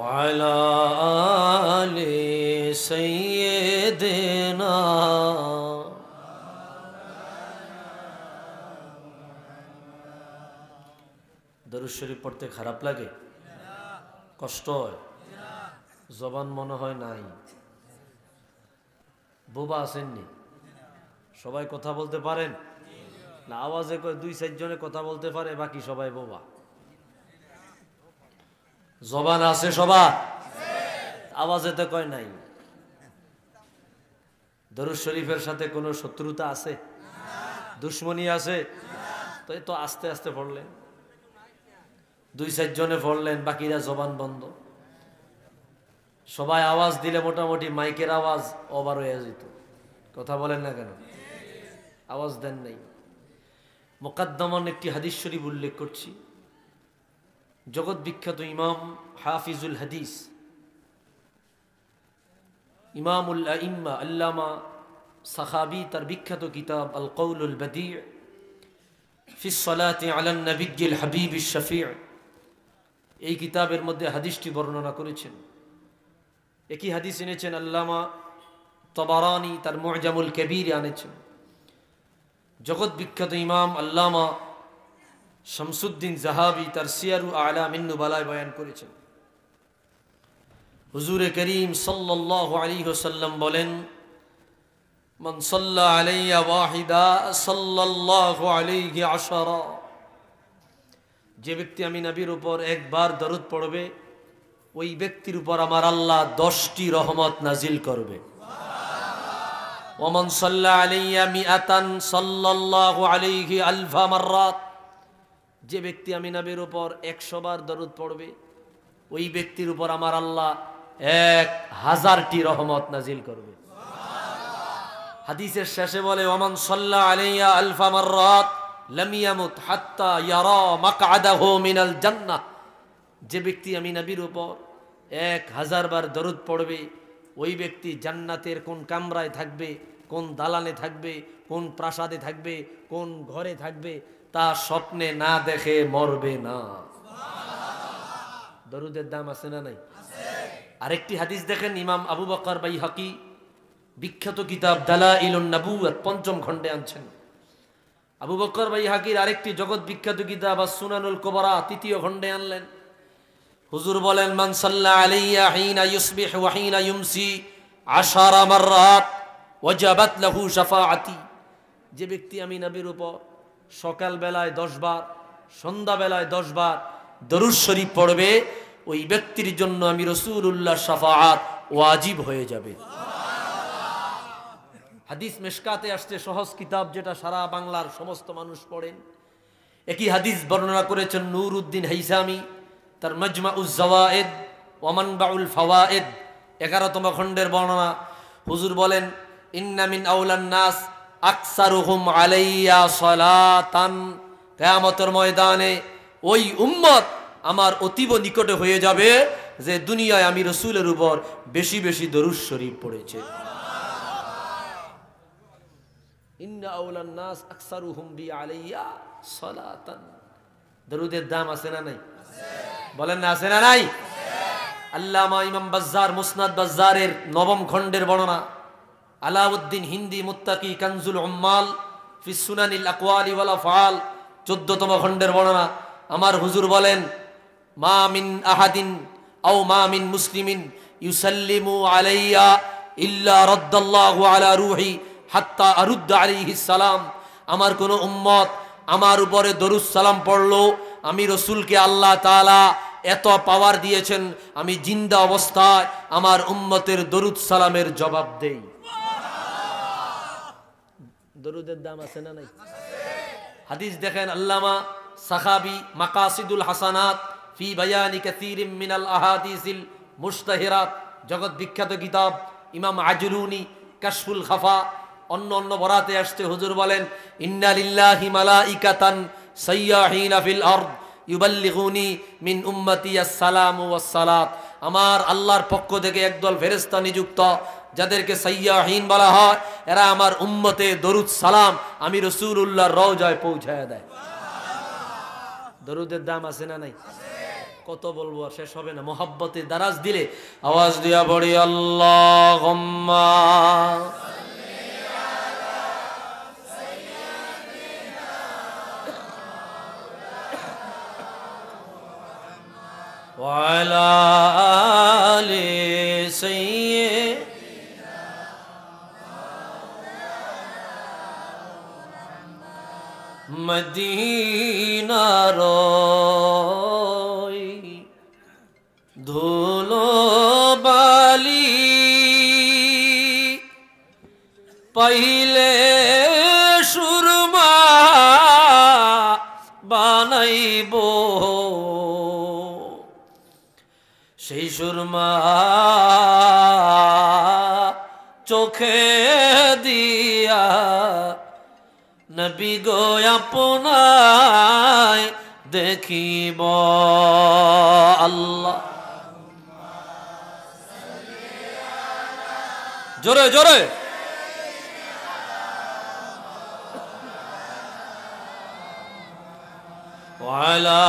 وعلى آل سيدنا দরুদ শরীফ পড়তে খারাপ লাগে? কষ্ট হয়? জবান মনে হয় নাই? বোবা আসেননি? সবাই কথা বলতে পারেন না? আওয়াজে কয় 2-4 জনে কথা বলতে পারে, বাকি সবাই বোবা। জবান আছে সবার, আওয়াজে তো কয় নাই। দরুদ শরীফের সাথে কোনো শত্রুতা আছে? দুশ্মনী আছে? তো এই তো আস্তে আস্তে পড়লেন, 2-4 জনে পড়লেন, বাকিরা জবান বন্ধ। সবাই আওয়াজ দিলে মোটামুটি মাইকের আওয়াজ ওভার হয়ে যেত। কথা বলেন না কেন? আওয়াজ দেন নাই। মুকাদ্দমান একটি হাদিস শরীফ উল্লেখ করছি। জগৎ বিখ্যাত ইমাম হাফিজুল হাদিস, ইমামুল আইম্মা আল্লামা সাখাবী তার বিখ্যাত কিতাব আল কওলুল বাদি' ফি সলাতি আলান নবিয়্যিল হাবিবিশ শফি', এই কিতাবের মধ্যে হাদিসটি বর্ণনা করেছেন। একই হাদিস এনেছেন আল্লামা তাবারানী তার মু'জামুল কবীরে আনেছেন। জগৎ বিখ্যাত ইমাম আল্লামা শামসুদ্দিন যাহাবী তার সিয়ারু আ'লামিন নুবালায় বয়ান করেছেন। হুজুরে করিম সাল্লাল্লাহু আলাইহি ওয়াসাল্লাম বলেন, মান সাল্লা আলাইয়া ওয়াহিদা সাল্লাল্লাহু আলাইহি আশারা, যে ব্যক্তি আমি নবীর উপর একবার দরুদ পড়বে, ওই ব্যক্তির উপর আমার আল্লাহ 10টি রহমত নাজিল করবে। ওমান সাল্লা আলাইয়া মিআতান সাল্লাল্লাহু আলাইহি আলফা মাররাত, যে ব্যক্তি আমি নবীর উপর 100 বার দরুদ পড়বে, ওই ব্যক্তির উপর আমার আল্লাহ 1000টি রহমত নাজিল করবে। হাদিসের শেষে বলে, ওমান সাল্লা আলাইয়া আলফা মাররাত লাম ইয়ামুত হাত্তা ইয়ারা মাকআদাহু মিনাল জান্নাহ, যে ব্যক্তি আমি নবীর উপর 1000 বার দরুদ পড়বে, ওই ব্যক্তি জান্নাতের কোন কামরায় থাকবে, কোন দালানে থাকবে, কোন প্রাসাদে থাকবে, কোন ঘরে থাকবে, তা স্বপ্নে না দেখে মরবে না। দরুদের দাম আছে না নাই? আরেকটি হাদিস দেখেন, ইমাম আবু বকর বাইহাকি বিখ্যাত কিতাব দালাইলুন নবুওয়াত 5ম খণ্ডে আনছেন। আবু বকর বাইহাকির আরেকটি জগৎ বিখ্যাত কিতাব আস-সুনানুল কুবরা 3য় খণ্ডে আনলেন। হুজুর বলেন, মান সাল্লা আলাইয়া হিনা ইউসবিহু ওয়া হিনা ইউমসি 10 মাররাত ওয়াজাবাত লাহু শাফাআতি, যে ব্যক্তি আমি নবীর উপর সকাল বেলায় 10 বার, সন্ধ্যা বেলায় 10 বার দরুদ শরীফ পড়বে, ওই ব্যক্তির জন্য আমি রাসূলুল্লাহ শাফাআত ওয়াজিব হয়ে যাবে। হাদিস মিশকাতে আসছে, সহজ কিতাব যেটা সারা বাংলার সমস্ত মানুষ পড়েন। একই হাদিস বর্ণনা করেছেন নূরউদ্দিন হাইসামি তার মাজমাউজ জাওয়ায়েদ ওয়া মানবাউল ফাওয়ায়েদ 11তম খণ্ডের বর্ণনা। হুজুর বলেন, ইন্না মিন আউলান নাস আকসারুহুম আলাইয়া সালাতান, কিয়ামতের ময়দানে ওই উম্মত আমার অতীব নিকটে হয়ে যাবে যে দুনিয়ায় আমি রাসূলের উপর বেশি বেশি দরুদ শরীফ পড়েছে। ইন্না আউলান নাস আকসারুহুম বি আলাইয়া সালাতান, দরুদের দাম আছে না নাই? বলেন না, আছে না নাই? আল্লামা ইমাম বাজ্জার মুসনাদ বাজ্জারের 9ম খণ্ডের বর্ণনা। আলাউদ্দিন হিন্দি মুত্তাকি কানজুল উম্মাল ফি সুনানিল আকওয়ালি ওয়াল আফআল 14তম খণ্ডের বর্ণনা। আমার হুজুর বলেন, মা মিন আহাদিন আও মা মিন মুসলিমিন ইউসাল্লিমু আলাইয়া ইল্লা রাদ্দাল্লাহু আলা রূহি হাত্তা আরুদ্দা আলাইহিস সালাম, আমার কোন উম্মত আমার উপরে দরুদ সালাম পড়লো, আমি রাসূলকে আল্লাহ তাআলা এত পাওয়ার দিয়েছেন, আমি জিন্দা অবস্থায় আমার উম্মতের দরুদ সালামের জবাব দেই। দরুদের দাম আছে না নাই? হাদিস দেখেন, আল্লামা সাখাবী মাকাসিদুল হাসানাত ফি বায়ানি কাসীরিম মিনাল আহাদিসিল মুশতাহিরাত, জগৎ বিখ্যাত কিতাব। ইমাম আজলুনি কাশফুল খাফা অন্য বরাতে আসছে। হুজুর বলেন, ইন্না লিল্লাহি মালাইকাতান সাইয়াহিনা ফিল আরদ ইউবাল্লিগুনি মিন উম্মতি আসসালামু ওয়াস সালাত, আমার আল্লাহর পক্ষ থেকে একদল ফেরেশতা নিযুক্ত, যাদেরকে সাইয়াহিন বলা হয়, এরা আমার উম্মতে দরুদ সালাম আমি রাসূলুল্লাহর রওজায় পৌঁছায় দেয়। দরুদের দাম আছে না নাই? কত বলবো আর শেষ হবে না। মোহাব্বতে দারাজ দিলে আওয়াজ দিয়া পড়ি আল্লাহুম্মা ওয়া আলা আলি সাইয়্যিদিনা মদিনার ধুলো বালি পাইলে সুরমা বানাইব, সেই সুরমা চোখে দিয়া নবী গো আপনায় দেখিব। আল্লাহ জোরে জোরে ওয়ালা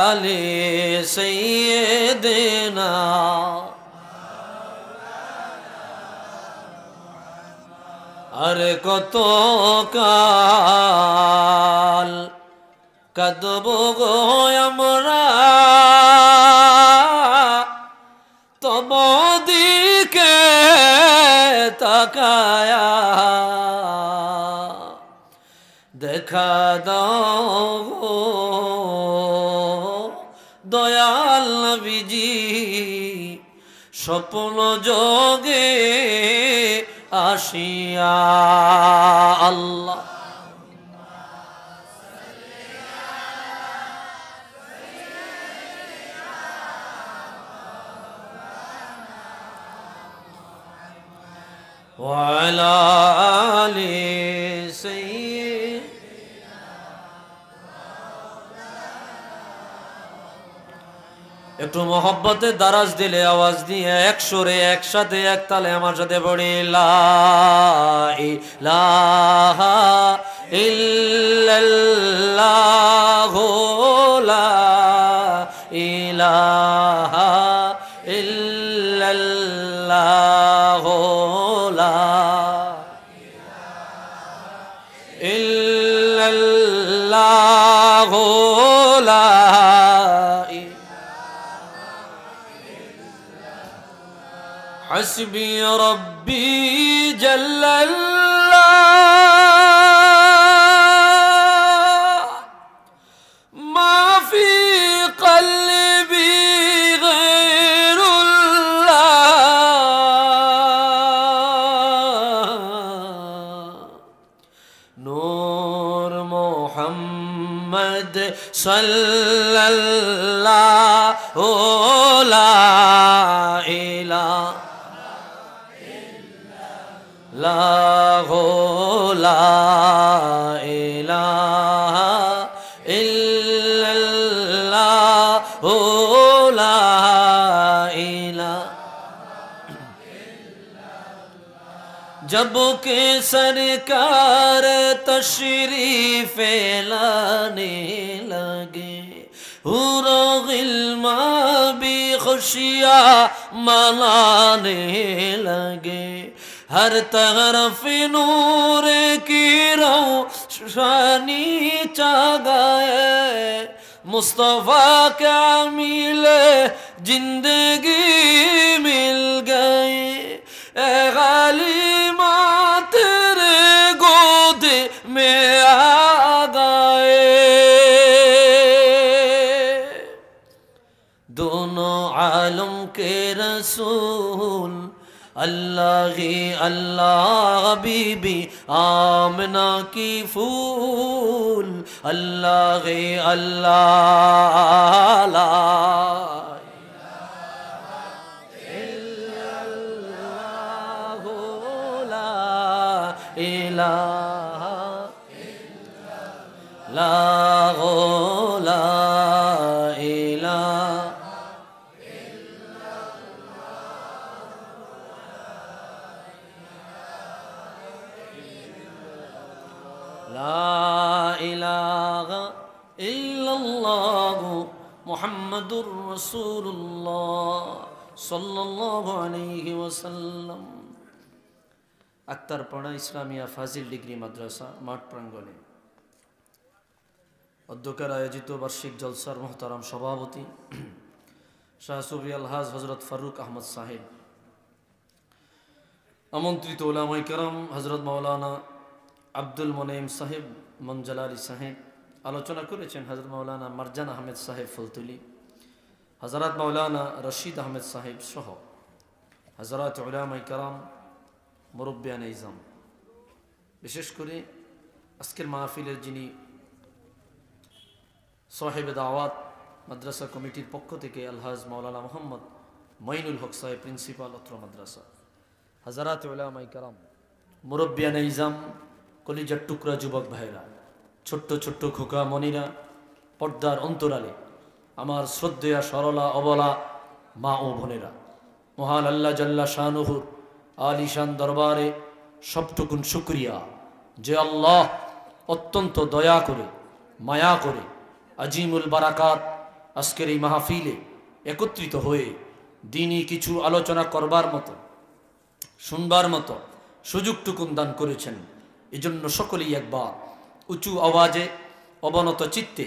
আলি সাইয়্যিদিনা আরে কত কাল কাঁদব গো আমরা তব দিকে তাকায়া, দেখা দাও গো দয়াল নবীজি স্বপ্ন যোগে আসিয়া। আল্লাহ ওয়া আলা আলি সাইয়্যিদিনা। একটু মোহব্বতে দারাজ দিলে আওয়াজ দিয়ে এক সুরে একসাথে এক তালে আমার সাথে পড়ি লা ইলাহা ইল্লাল্লাহু লা ইলাহা ইল্লাল্লাহু লা ইল্লাল্লাহু লা حسبي ربي جل الله ما في قلبي غير الله نور محمد صلى الله لا إله لا ইলাহা ইল্লাল্লাহ লা ইলাহা। जब के सरकार तशरीफ लाने लगे हुरो गिल्मा भी खुशियाँ मनाने लगे, हर तरफ नूर की रोशनी छा गए, मुस्तफा क्या मिले जिंदगी मिल गई, ए गालिमा तेरे गोद में आ गए। दोनों आलम के रसूल अल्लाह ही अल्लाह बीबी आमना की फूल, अल्लाह ही अल्लाह ला इल्लल्लाहु ला इलाहा इल्लल्लाहु ला इलाहा لا إله إلا الله মুহাম্মাদুর রাসূলুল্লাহ সাল্লাল্লাহু আলাইহি ওয়াসাল্লাম। আক্তারপাড়া ইসলামিয়া ফাজিল ডিগ্রি মাদ্রাসা মাঠ প্রাঙ্গণে অধ্যক্ষের আয়োজিত বার্ষিক জলসার মোহতারাম সভাপতি শাহ সুফি আলহাজ হজরত ফারুক আহমদ সাহেব, আমন্ত্রিত উলামায়ে কেরাম হজরত মাওলানা আব্দুল মোনেম সাহেব মনজালালি সাহেব, আলোচনা করেছেন হজরত মাওলানা মারজান আহমেদ সাহেব ফুলতুলি, হজরত মাওলানা রশিদ আহমেদ সাহেব সহ হজরত উলামায়ে কেরাম, মুরব্বিয়ান ইজাম। বিশেষ করে আজকের মাহফিলের যিনি সাহেব দাওয়াত মাদ্রাসা কমিটির পক্ষ থেকে আলহাজ মাওলানা মোহাম্মদ মঈনুল হক সাহেব প্রিন্সিপাল অত্র মাদ্রাসা, হযরত উলামায়ে কেরাম, মুরব্বিয়ান ইজাম, কলিজার টুকরা যুবক ভাইরা, ছোট্ট ছোট্ট খোকা মনিরা, পর্দার অন্তরালে আমার শ্রদ্ধেয়া সরলা অবলা মা ও বোনেরা, মহান আল্লাহ জাল্লা শানুহুর আলিশান দরবারে সবটুকুন শুকরিয়া যে আল্লাহ অত্যন্ত দয়া করে মায়া করে আজিমুল বারাকাত আজকের এই মাহফিলে একত্রিত হয়ে দিনই কিছু আলোচনা করবার মতো শুনবার মতো সুযোগটুকুন দান করেছেন। এজন্য সকলেই একবার উঁচু আওয়াজে অবনত চিত্তে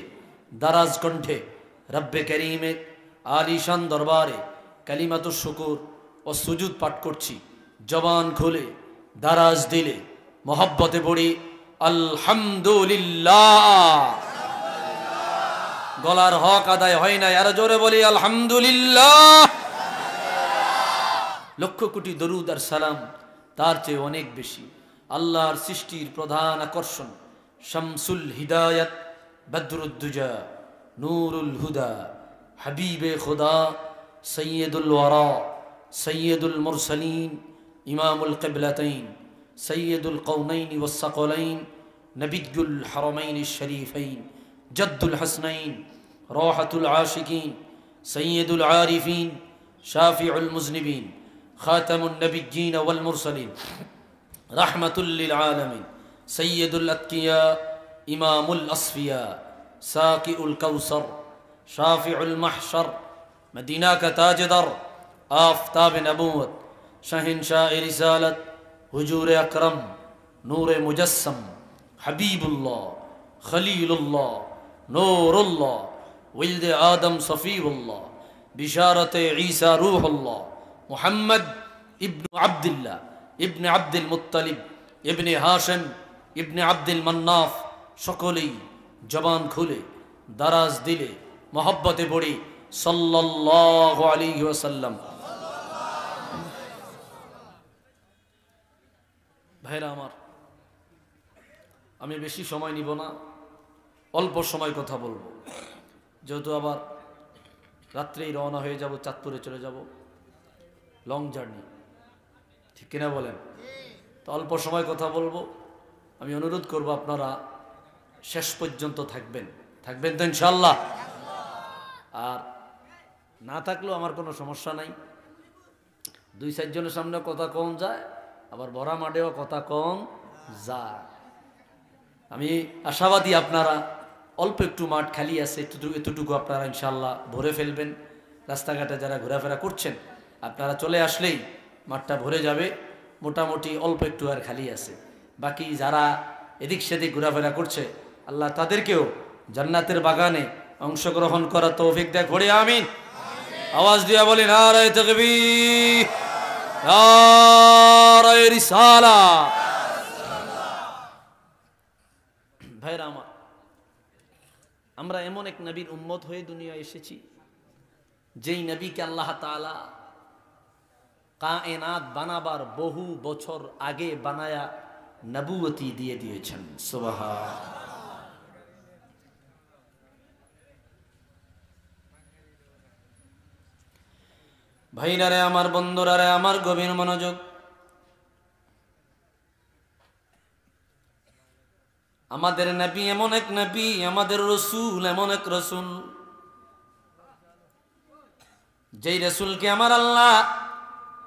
দারাজ কণ্ঠে রব্বে করিমের আলিশান দরবারে কালিমাতুশ শুকুর ও সুজুদ পাঠ করছি। জবান খুলে দারাজ দিলে মোহব্বতে পড়ি আলহামদুলিল্লাহ। গলার হক আদায় হয় না, আরো জোরে বলি আলহামদুলিল্লাহ। লক্ষ কোটি দরুদ আর সালাম তার চেয়ে অনেক বেশি আল্লাহর সৃষ্টির প্রধান আকর্ষণ শামসুল হিদায়াত বদরুদ্দুজা নূরুল হুদা হাবিবে খুদা সৈয়দুল ওয়ারা সৈয়দুল মুরসালিন ইমামুল কিবলাতাইন সৈয়দুল কওনাইন ওয়াস সাকলাইন নবিয়ুল হারামাইন শরীফাইন জদ্দুল হাসনাইন রাহাতুল আশিকিন সৈয়দুল আরিফিন শাফিউল মুজনিবিন খাতামুন নবিয়্যিন ওয়াল মুরসালিন রাহমাতুল লিল আলামিন সৈয়দুল আতকিয়া ইমামুল আসফিয়া সাকিউল কাউসার শাফিউল মাহশর মদিনা কা তাজদার আফতাব নবুওত শাহিনশাহ রিসালাত হুজুর আকরম নূরে মুজস্সম হাবিবুল্লাহ খলিলুল্লাহ নূরুল্লাহ ওয়ালদে আদম সফিউল্লাহ বিশারতে ঈসা রূহুল্লাহ মুহাম্মদ ইবনে আব্দুল্লাহ ইবনে আব্দুল মুত্তালিব ইবনে হাশিম ইবনে আব্দুল মান্নাফ। সকলেই জবান খুলে দারাজ দিলে মহব্বতে পড়ি সাল্লাল্লাহু আলাইহি ওয়াসাল্লাম। ভাইরা আমার, আমি বেশি সময় নিব না, অল্প সময় কথা বলবো, যেহেতু আবার রাত্রেই রওনা হয়ে যাব, চাঁদপুরে চলে যাব, লং জার্নি, ঠিক কিনা বলেন? তো অল্প সময় কথা বলবো। আমি অনুরোধ করব আপনারা শেষ পর্যন্ত থাকবেন তো ইনশাআল্লাহ। আর না থাকলেও আমার কোনো সমস্যা নাই, 2-4 জনের সামনে কথা কম যায়, আবার বড়া মাঠেও কথা কম যায়। আমি আশাবাদী আপনারা অল্প একটু মাঠ খালি আছে, এতটুকু আপনারা ইনশাআল্লাহ ভরে ফেলবেন। রাস্তাঘাটে যারা ঘোরাফেরা করছেন আপনারা চলে আসলেই মাঠটা ভরে যাবে, মোটামুটি অল্প একটু আর খালি আছে। বাকি যারা এদিক সেদিক ঘোরাফেরা করছে আল্লাহ তাদেরকেও জান্নাতের বাগানে অংশগ্রহণ করার তৌফিক দেয়, ঘোরে আমিন। আওয়াজ দিয়া বলি নারায়ে তাকবীর, নারায়ে রিসালাত। ভাইরা আমার, আমরা এমন এক নবীর উম্মত হয়ে দুনিয়ায় এসেছি যেই নবীকে আল্লাহ তাআলা কায়নাত বানাবার বহু বছর আগে বানায়া নবুয়তি দিয়ে দিয়েছেন। সুবহান। ভাইরারে আমার, বন্ধুরারে আমার, গভীর মনোযোগ। আমাদের নবী এমন এক নবী, আমাদের রসুল এমন এক রসুল, যেই রসুলকে আমার আল্লাহ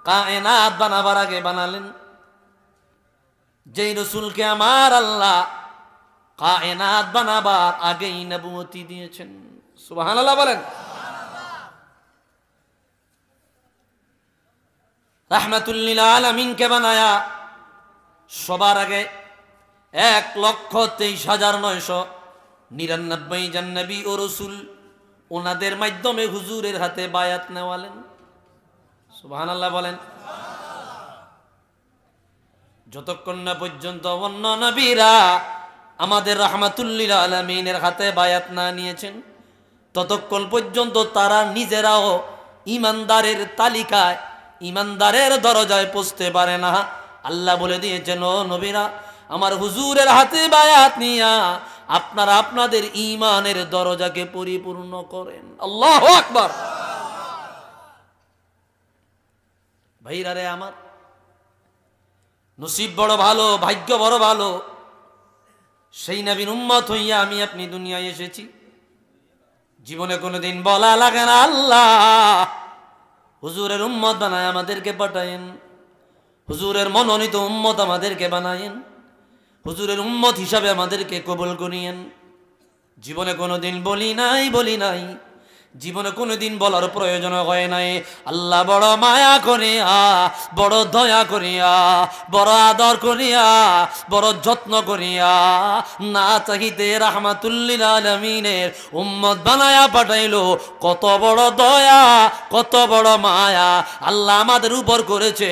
কায়নাত বানাবার আগে বানালেন, যেই রসুলকে আমার আল্লাহ কায়নাত বানাবার আগেই নবুয়তি দিয়েছেন। সুবহানাল্লাহ বলেন। রাহমাতুল লিল আলামিনকে বানায়া সবার আগে 1,23,999 জন নবী ও রাসূল ওনাদের মাধ্যমে হুজুরের হাতে বায়াত নেওয়ালেন। সুবহানাল্লাহ বলেন। যতক্ষণ না পর্যন্ত অন্য নবীরা আমাদের রাহমাতুল লিল আলামিনের হাতে বায়াত না নিয়েছেন, ততক্ষণ পর্যন্ত তারা নিজেরাও ঈমানদারের তালিকায়, ঈমানদারের দরজায় পৌঁছতে পারে না। আল্লাহ বলে দিয়েছেন, ও নবীরা, আমার হুজুরের হাতে বায়াত নিয়া আপনারা আপনাদের ঈমানের দরজাকে পরিপূর্ণ করেন। আল্লাহু আকবার। ভাইরা রে আমার, নসিব বড় ভালো, ভাগ্য বড় ভালো, সেই নবীর উম্মত হইয়া আমি আপনি দুনিয়ায় এসেছি। জীবনে কোনোদিন বলা লাগে না আল্লাহ হুজুরের উম্মত বানায় আমাদেরকে পাঠায়েন, হুজুরের মনোনীত উম্মত আমাদেরকে বানায়েন, হুজুরের উম্মত হিসাবে আমাদেরকে কবুল করিয়েন। জীবনে কোনোদিন বলি নাই, জীবনে কোনোদিন বলার প্রয়োজন হয় নাই। আল্লাহ বড় মায়া করিয়া, বড় দয়া করিয়া, বড় আদর করিয়া, বড় যত্ন করিয়া না চাহিতে রাহমাতুল লিল আলামিনের উম্মত বানায়া পাঠাইলো। কত বড় দয়া, কত বড় মায়া আল্লাহ আমাদের উপর করেছে।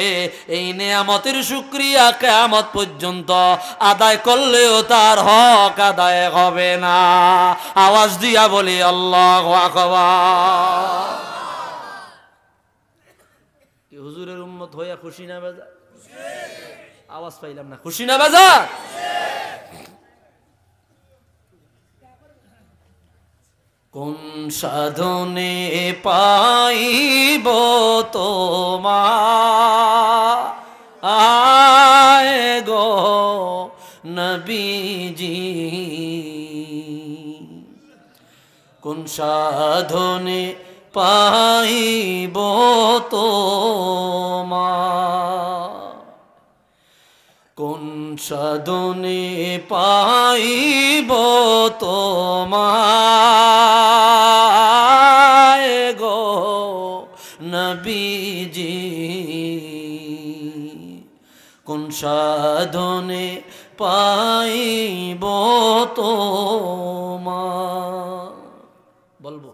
এই নেয়ামতের শুকরিয়া কিয়ামত পর্যন্ত আদায় করলেও তার হক আদায় হবে না। আওয়াজ দিয়া বলি আল্লাহু আকবার। হুজুরের উম্মত হইয়া খুশি না বাজা? আওয়াজ পাইলাম না। খুশি না বাজা? কোন সাধনে পাইব তোমায় গো নবীজি, কোন সাধনে পাইব তোমায়, কোন সাধনে পাইব তোমায় গো নবীজি, কোন সাধনে পাইব তোমায়। বলবো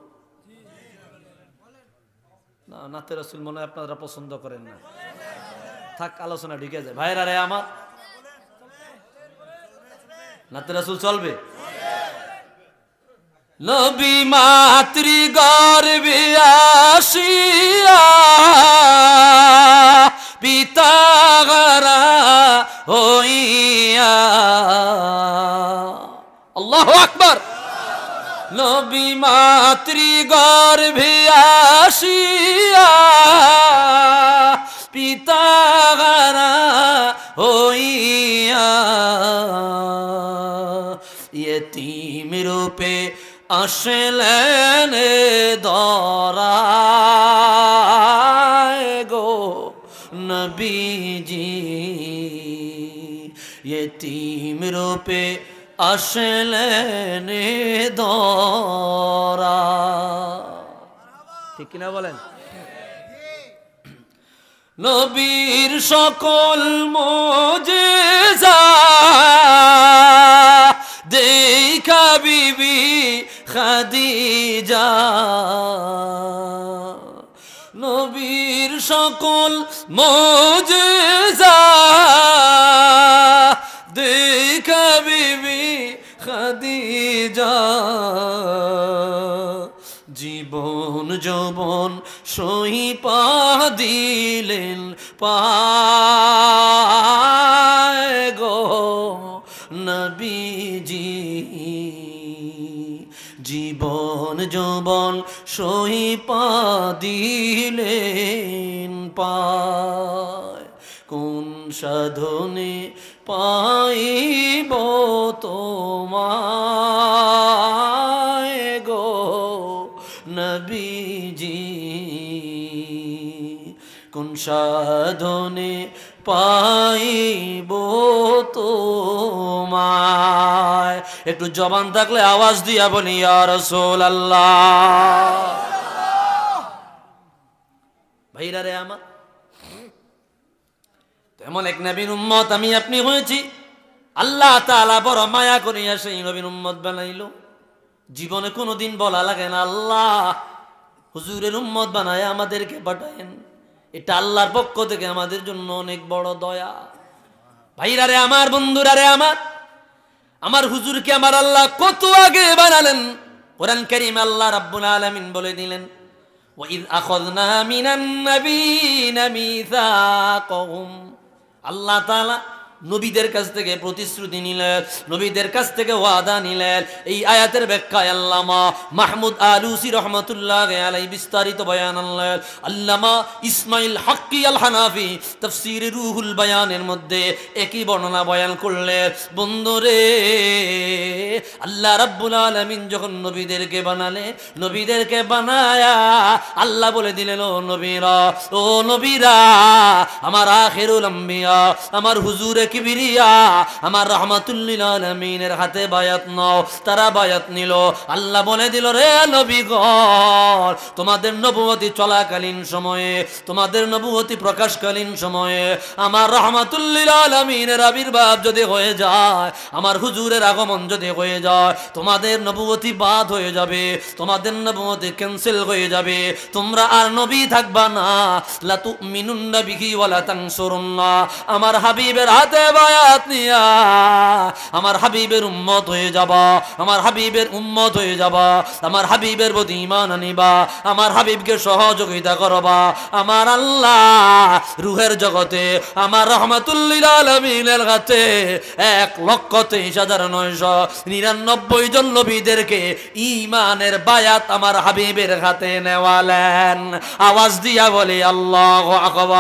না? নাতে রাসূল মনে হয় আপনারা পছন্দ করেন না। থাক, আলোচনা ঢুকে যায়। ভাইরা রে আমার, নাতে রাসূল চলবে। নবী মাতৃ গর্ভে আসিয়া পিতা হারা হইয়া, আল্লাহু আকবার। নবী মাতৃ গর্ভে আসিয়া পিতা হারা হইয়া ইয়তীম রূপে আসলেন ধরায় গো নবীজি, ইয়তীম রূপে আসলেন ধরা। ঠিক কিনা বলেন? নবীর সকল মুজিজা দেখা বিবি খাদিজা, নবীর সকল মুজিজা দেখা বিবি খাদিজা, জীবন যৌবন সহিপা দিলেন পায় গো নবীজি, জীবন যৌবন সহিপা দিলেন পায়। কোন সাধনে পাইব তোমায় গো নবীজি, কোন সাধনে পাইব তোমায়। একটু জবান থাকলে আওয়াজ দিয়া বলি ইয়া রাসূলুল্লাহ। ভাইরা রে আমার, এমন এক নবীর উম্মত আমি আপনি হয়েছি, আল্লাহ তাআলা বড় মায়া করিয়া সেই নবীর উম্মত বানাইলো। জীবনে কোনোদিন বলা লাগে না আল্লাহ হুজুরের উম্মত বানায় আমাদেরকে পাঠায়েন। এটা আল্লাহর পক্ষ থেকে আমাদের জন্য অনেক বড় দয়া। ভাইরা রে আমার, বন্ধুরা রে আমার হুজুরকে আমার আল্লাহ কত আগে বানালেন। কোরআন কারীম আল্লাহ রাব্বুল আলামিন বলে দিলেন, ওয়াইদ আখাযনা মিনান নাবিয়িনা মিসাকাহুম। আল্লাহ তাআলা নবীদের কাছ থেকে প্রতিশ্রুতি নিলেন, নবীদের কাছ থেকে ওয়াদা নিলেন। এই আয়াতের ব্যাখ্যায় আল্লামা মাহমুদ আলুসি রহমাতুল্লাহ আলাইহি বিস্তারিত বয়ান আনলেন। আল্লামা ইসমাইল হাক্কি আল হানাফি তাফসীর রুহুল বায়ানের মধ্যে একই বর্ণনা বয়ান করলেন। বন্ধুরে, আল্লাহ রাব্বুল আলামিন যখন নবীদেরকে বানালে, নবীদেরকে বানায়া আল্লাহ বলে দিলেন, ও নবীরা আমার আখিরুল আম্বিয়া, আমার হুজুরে কিবরিয়া, আমার রাহমাতুল লিল আলামিনের হাতে বায়াত নাও। তারা বায়াত নিল। আল্লাহ বলে দিল, রে নবীগণ, তোমাদের নবুয়তি চলাকালীন সময়ে, তোমাদের নবুয়তি প্রকাশকালীন সময়ে আমার রাহমাতুল লিল আলামিনের আবির্ভাব যদি হয়ে যায়, আমার হুজুরের আগমন যদি হয়ে যায়, তোমাদের নবুয়তি বাদ হয়ে যাবে, তোমাদের নবুয়তি ক্যান্সেল হয়ে যাবে, তোমরা আর নবী থাকবা না। লা তুমিনুন্না বিহি ওয়া লা তানসুরুন্না। আমার হাবিবের হাতে বায়াত নিয়া আমার হাবিবের উম্মত হয়ে যাবা, আমার হাবিবের উম্মত হয়ে যাবা, আমার হাবিবের প্রতি ঈমান আনিবা, আমার হাবিবকে সহযোগিতা করবা। আমার আল্লাহ রূহের জগতে আমার রাহমাতুল লিল আলামিনের কাছে 1,23,999 জন নবীদেরকে ঈমানের বায়াত আমার হাবিবের হাতে নেওয়ালেন। আওয়াজ দিয়া বলি আল্লাহু আকবার।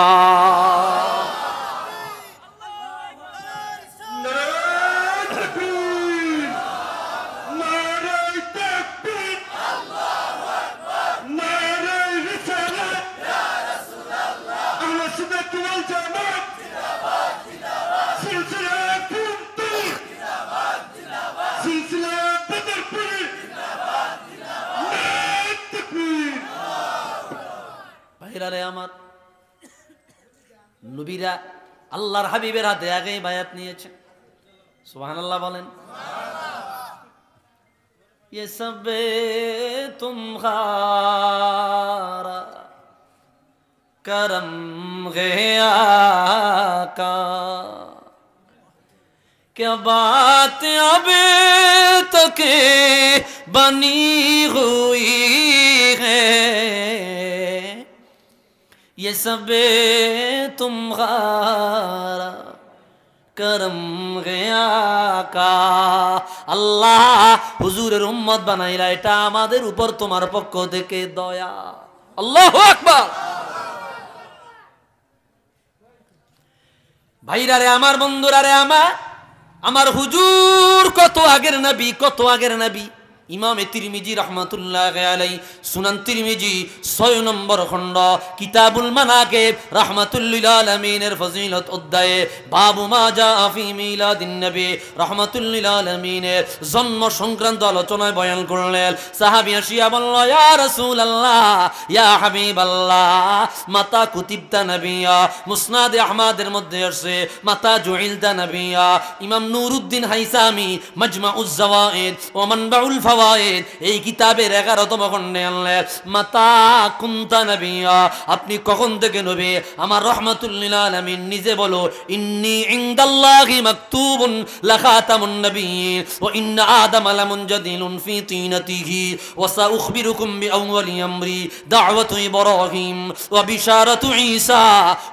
ভাইরারে আমার, নবীরা আল্লাহর হাবিবের হাতে আগেই বায়াত নিয়েছে। সুবহানাল্লাহ বলেন। ये सब तुम्हारा करम गया का, क्या बात अब तक बनी हुई है, ये सब तुम्हारा करम गया का। আল্লাহ হুজুরের উম্মত বানাইলা, এটা আমাদের উপর তোমার পক্ষ থেকে দয়া। আল্লাহু আকবার। ভাইরা রে আমার, বন্ধুরা রে আমার হুজুর কত আগের নবী, কত আগের নবী। ইমাম তিরমিজি রাহমাতুল্লাহি আলাইহি সুনান তিরমিজি 6 নম্বর খণ্ড কিতাবুল মানাকিব রাহমাতুল লিল আলামিনের ফজিলত অধ্যায়ে বাবু মা জা ফি মিলাদিন নবী রাহমাতুল লিল আলামিনের জন্ম সংক্রান্ত আলোচনায় বয়ান করলেন। সাহাবী আসিয়া বলল, ইয়া রাসূলুল্লাহ, ইয়া হাবিবাল্লাহ, মাতা কুতিবতা নবিয়া। মুসনাদ আহমদের মধ্যে আছে মাতা জুইলতা নবিয়া। ইমাম নুরউদ্দিন হাইসামি মাজমাউজ জাওয়াইদ ওয়া মানবাউল এই কিতাবের 11তম খণ্ডে আনলেন, মাতা কুনতা নবিয়া, আপনি কখন থেকে নবী? আমার রাহমাতুল লিল আলামিন নিজে বলো, ইন্নী ইনদাল্লাহি মাকতুবুন লাখাতামুন নবিয়্যিন ওয়া ইন্না আদামা লামুনজাদিলুন ফি তিনাতিহি ওয়া সাউখবিরুকুম বিআউয়ালি আমরি দাওয়াতু ইব্রাহিম ওয়া বিশারাতু ঈসা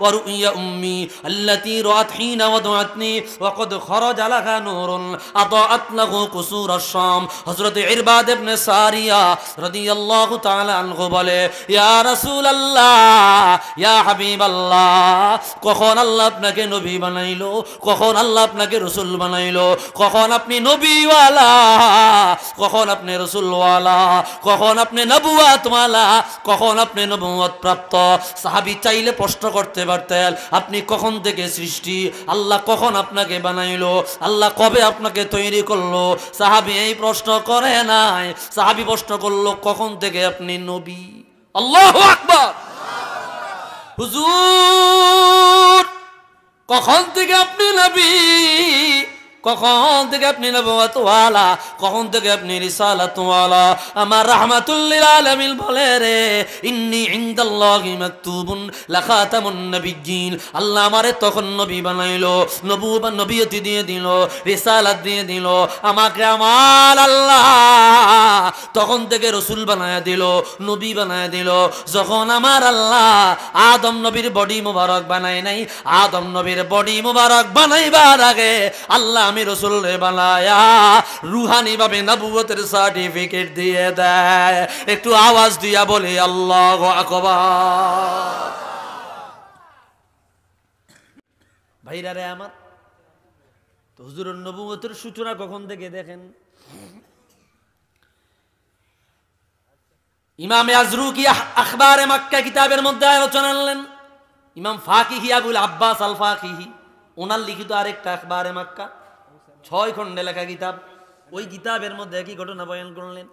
ওয়া রুইয়া উম্মি আল্লাতী রাআত হিনা ওয়াদাতনি ওয়া কদ খরাজা লাহা নূরুন আদাআত লাহু কুসুরাশ শাম। হযরত ইরবাদ ইবনে সারিয়া রাদিয়াল্লাহু তাআলা আনহু বলে, ইয়া রাসূলুল্লাহ, ইয়া হাবিবাল্লাহ, কখন আল্লাহ আপনাকে নবী বানাইলো, কখন আল্লাহ আপনাকে রাসূল বানাইলো, কখন আপনি নবীওয়ালা, কখন আপনি রাসূলওয়ালা, কখন আপনি নবুয়াতওয়ালা, কখন আপনি নবুয়ত প্রাপ্ত? সাহাবী চাইলে প্রশ্ন করতে পারতেন, আপনি কখন থেকে সৃষ্টি, আল্লাহ কখন আপনাকে বানাইলো, আল্লাহ কবে আপনাকে তৈরি করলো? সাহাবী এই প্রশ্ন করে নাই, সাহাবী প্রশ্ন করলো, কখন থেকে আপনি নবী? আল্লাহু আকবার। হুজুর কখন থেকে আপনি নবী, কখন থেকে আপনি নবুয়তওয়ালা, কখন থেকে আপনি রিসালাতওয়ালা? আমার রাহমাতুল লিল আলামিন বলে রে, ইন্নী ইনদাল্লাহি মাকতুবুন লাখাতামুন নবিয়্যিন। আল্লাহ আমারে তখন নবী বানাইলো, নবিয়তি দিয়ে দিল, রিসালাত দিয়ে দিল আমাকে। আমার আল্লাহ তখন থেকে রসুল বানায়া দিল, নবী বানায়া দিল। যখন আমার আল্লাহ আদম নবীর বডি মুবারক বানায় নাই, আদম নবীর বডি মুবারক বানাইবার আগে আল্লাহ আমি রসুল রে বানায়া রুহানি ভাবে নবুয়তের সার্টিফিকেট দিয়ে দেয়। একটু আওয়াজ দিয়া বলে আল্লাহু আকবার। ভাইরা রে আমার, তো হুজুরের নবুয়তের সূচনা কখন থেকে দেখেন। ইমাম আজরুকি আখবারে মক্কা কিতাবের মধ্যে আলোচনা আনলেন। ইমাম ফাকিহি আবুল আব্বাস আল ফাকিহি, ওনার লিখিত আরেকটা আখবারে মক্কা 6 খণ্ডে লেখা কিতাব। ওই কিতাবের মধ্যে একই ঘটনা বয়ান করলেন।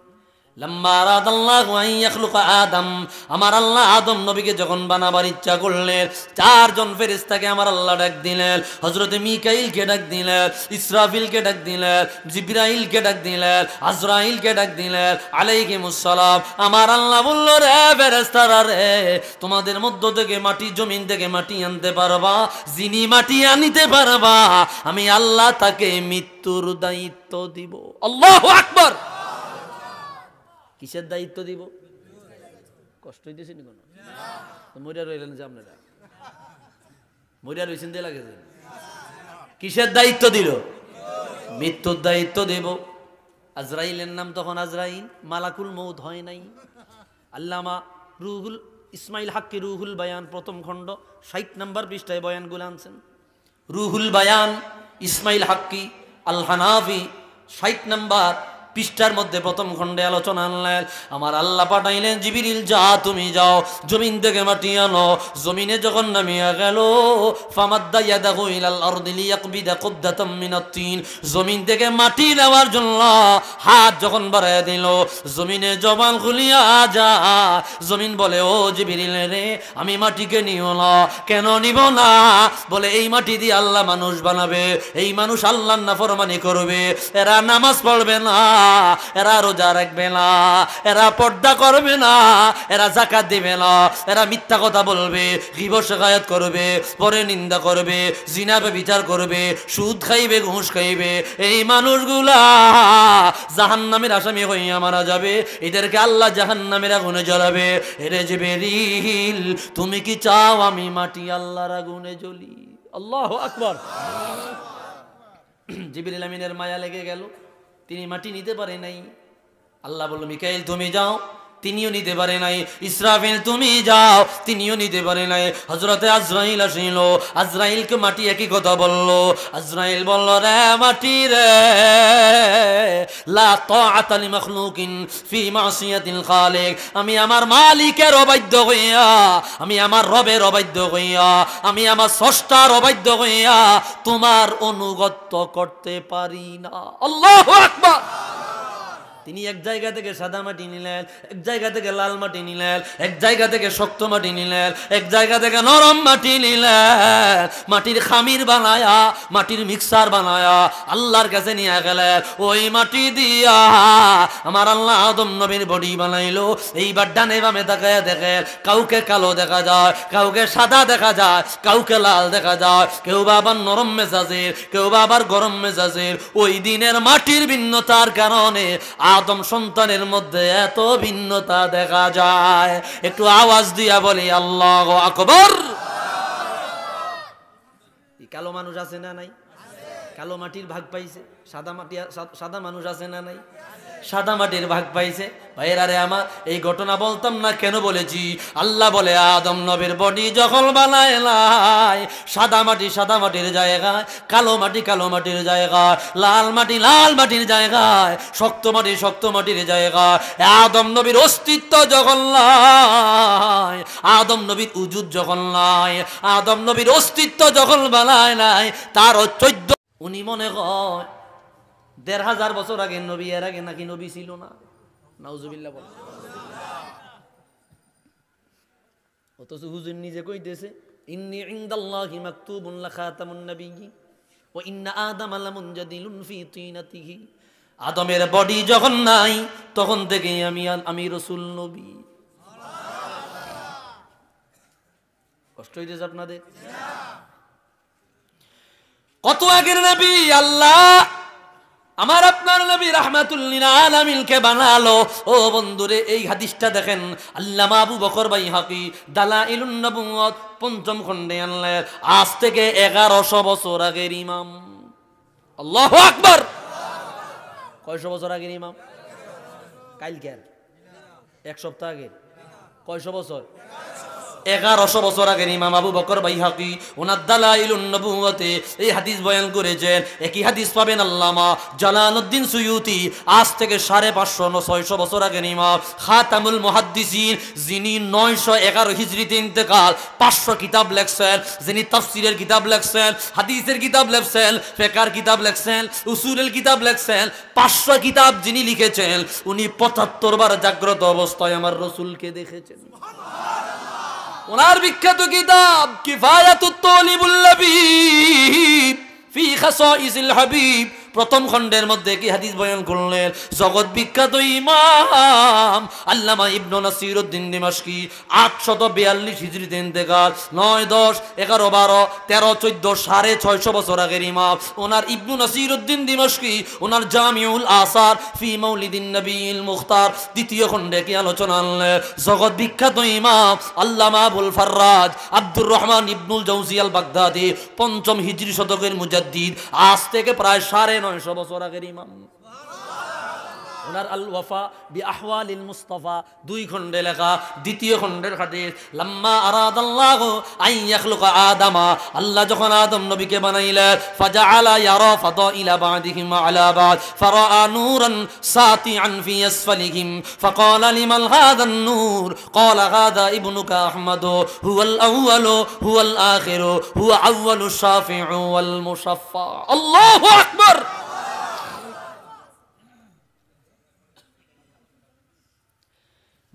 লাম্মা আরাদাল্লাহু আন ইয়াখলুকা আদম, আমার আল্লাহ আদম নবীকে যখন বানাবার ইচ্ছা করলেন, 4 জন ফেরেশতাকে আমার আল্লাহ ডাক দিলেন। হযরত মিকাইলকে ডাক দিলেন, ইসরাফিলকে ডাক দিলেন, জিবরাইলকে ডাক দিলেন, আজরাইলকে ডাক দিলেন আলাইহিমুস সালাম। আমার আল্লাহ বলল, রে ফেরেশতারা রে, তোমাদের মধ্য থেকে মাটি, জমিন থেকে মাটি আনতে পারবা, যিনি মাটি আনিতে পারবা আমি আল্লাহ তাকে মৃত্যুর দায়িত্ব দিব। আল্লাহু আকবার। কিসের দায়িত্ব দিব? কষ্ট হইতেছে নি? কোনো মরিয়া রইলেন যে আপনারা মরিয়া রয়েছেন দিয়ে লাগেছে। কিসের দায়িত্ব দিল? মৃত্যুর দায়িত্ব দেব। আজরাইলের নাম তখন আজরাইল, মালাকুল মউত হয় নাই। আল্লামা রুহুল ইসমাইল হাক্কি রুহুল বায়ান প্রথম খণ্ড 60 নম্বর পৃষ্ঠায় বয়ানগুলো আনছেন। রুহুল বায়ান ইসমাইল হাক্কি আল হানাফি 60 নম্বর পৃষ্ঠার মধ্যে প্রথম খণ্ডে আলোচনা আনলেন। আমার আল্লাহ পাঠাইলেন, জিবরিল যা তুমি যাও জমিন থেকে মাটি আনো। জমিনে যখন নামিয়া গেল, ফামাদ্দা ইয়াদাহু ইলাল আরদি লিয়াকবিদা কুদ্দাতাম মিনাত তিন, জমিন থেকে মাটি নেওয়ার জন্য হাত যখন বাড়ায় দিল, জমিনে জবান খুলিয়া যা। জমিন বলে, ও জিবরিল রে, আমি মাটিকে নিও না। কেন নিব না? বলে এই মাটি দিয়ে আল্লাহ মানুষ বানাবে, এই মানুষ আল্লাহর নাফরমানি করবে, এরা নামাজ পড়বে না, এরা রোজা রাখবে না, এরা পর্দা করবে না, এরা যাকাত দিবে না, এরা মিথ্যা কথা বলবে, গীবত শিকায়াত করবে, পরে নিন্দা করবে, জিনা ব্যভিচার করবে, সুদ খাইবে, ঘুষ খাইবে। এই মানুষগুলা জাহান্নামের আসামি হইয়া মারা যাবে। এদেরকে আল্লাহ জাহান্নামের আগুনে জ্বালাবে। এরে জিবরিল, তুমি কি চাও আমি মাটি আল্লাহর আগুনে জ্বলি? আল্লাহু আকবার। জিবরিল আমিনের মায়া লেগে গেল, তিনি মাটি নিতে পারে নাই। আল্লাহ বলল, মিকাইল তুমি যাও, তিনিও নিতে পারে নাই। ইসরাফিল তুমি যাও, তিনিও নিতে পারে নাই। হযরতে আজরাইল আসিল, আজরাইলকে মাটি একই কথা বলল। আজরাইল বলল, রে মাটি রে, লা তাআতা লিমাখলুকিন ফি মাসিয়াতিল খালিক, আমি আমার মালিকের অবাধ্য হইয়া, আমি আমার রবের অবাধ্য হইয়া, আমি আমার স্রষ্টার অবাধ্য হইয়া তোমার অনুগত্য করতে পারি না। আল্লাহু আকবার। তিনি এক জায়গা থেকে সাদা মাটি নিলেন, এক জায়গা থেকে লাল মাটি নিলেন, এক জায়গা থেকে শক্ত মাটি নিলেন, এক জায়গা থেকে নরম মাটি নিলেন। মাটির খামির বানায়া, মাটির মিক্সার বানায়া আল্লাহর কাছে নিয়ে গেলেন। ওই মাটি দিয়া আমার আল্লাহ আদম নবীর বডি বানাইলো। এইবার ডানে বামে তাকায়া দেখেন, কাউকে কালো দেখা যায়, কাউকে সাদা দেখা যায়, কাউকে লাল দেখা যায়, কেউ বা আবার নরম মেজাজের, কেউ বা আবার গরম মেজাজের। ওই দিনের মাটির ভিন্নতার কারণে আদম সন্তানের মধ্যে এত ভিন্নতা দেখা যায়। একটু আওয়াজ দিয়া বলি আল্লাহু আকবার। কালো মানুষ আছে না নাই? কালো মাটির ভাগ পাইছে। সাদা মানুষ আছে না নাই? সাদা মাটির ভাগ পাইছে। ভাইয়েরা রে আমার, এই ঘটনা বলতাম না কেন বলেছি? আল্লাহ বলে, আদম নবীর বডি যখন বানাইলাই, সাদা মাটি সাদা মাটির জায়গায়, কালো মাটি কালো মাটির জায়গায়, লাল মাটি লাল মাটির জায়গায়, শক্ত মাটি শক্ত মাটির জায়গায়। আদম নবীর অস্তিত্ব যখন নাই, আদম নবীর উজুদ যখন নাই, আদম নবীর অস্তিত্ব যখন বানায় নাই, তার 14 উনি মনে হয় 1500 বছর আগে নবী, এর আগে নাকি নবী ছিল না। নাউজুবিল্লাহ বলেন। অথচ হুজুর নিজে কইতেছে ইন্নী ইনদাল্লাহি মাকতুবুন লাখাতামুন নাবিয়্যিন ওয়া ইন্না আদামা লামুনজাদিলুন ফি তিনাতিহি। আদমের বডি যখন নাই তখন থেকেই আমি রাসূল নবী। কষ্ট হইতেছে আপনাদের? কত আগের নবী আল্লাহ আমার আপনার নবী রাহমাতুল লিল আলামিনকে বানালো। ও বন্ধুরে, এই হাদিসটা দেখেন, আল্লামা আবু বকর বাইহাকি দালাইলুন নবুওয়াত পঞ্চম খণ্ডে আনলেন। আজ থেকে 1100 বছর আগের ইমাম। আল্লাহু আকবার। কয়শো বছর আগের ইমাম? কালকের, এক সপ্তাহ আগে। কয়শো বছর? 1100 বছর আগের ইমাম আবু বকর বাইহাকি ওনার দালাইলুন নবুওয়াতে এই হাদিস বয়ান করেছেন। একই হাদিস পাবেন আল্লামা জালালউদ্দিন সুয়ুতি আজ থেকে 550-600 বছর আগের ইমাম খাতামুল মুহাদ্দিসিন, যিনি 911 হিজরিতে ইন্তেকাল, 500 কিতাব লেখছেন, যিনি তাফসীরের কিতাব লেখছেন, হাদিসের কিতাব লেখছেন, ফিকহের কিতাব লেখছেন, উসুলের কিতাব লেখছেন, 500 কিতাব যিনি লিখেছেন, উনি 75 বার জাগ্রত অবস্থায় আমার রাসূলকে দেখেছেন। ওনার বিখ্যাত কিতাব কিফায়াতুত তালিবুল লাবিব ফি খাসাইসিল হাবিব প্রথম খণ্ডের মধ্যে কি হাদিস বয়ান করলেন। জগৎ বিখ্যাত ইমাম আল্লামা ইবনে নাসিরউদ্দিন দিমাশকি 842 হিজরিতে ইন্তেকাল, 9, 10, 11, 12, 13, 14 650 বছর আগের ইমাম। ওনার ইবনে নাসিরউদ্দিন দিমাশকি ওনার জামিউল আসার ফি মাউলিদিন নবীল মুখতার দ্বিতীয় খণ্ডে কি আলোচনা আনলেন। জগৎ বিখ্যাত ইমাম আল্লামা আবুল ফাররাজ আব্দুর রহমান ইবনুল জাওজি আল বাগদাদি 5ম হিজরি শতকের মুজাদ্দিদ, আজ থেকে প্রায় 950 বছর আগের ইমাম। ওনার আল ওয়াফা বি আহওয়ালিল মুস্তাফা 2 খণ্ডে লেখা, দ্বিতীয় খণ্ডের হাদিস। লাম্মা আরাদাল্লাহু আন ইয়াখলুকা আদামা, আল্লাহ যখন আদম নবীকে বানাইলেন, ফাজআলা ইয়ারা ফাদাইলা বা'দিহিম আলা বা'দ ফারাআ নূরান সাতিআন ফি আসফালিহিম ফাকালা লিমান হাদান নূর ক্বালা হাদা ইবনুকা আহমদ হুয়াল আউয়ালু হুয়াল আখিরু হুয়া আউয়ালুশ শাফিউ ওয়াল মুশাফফা। আল্লাহু আকবার।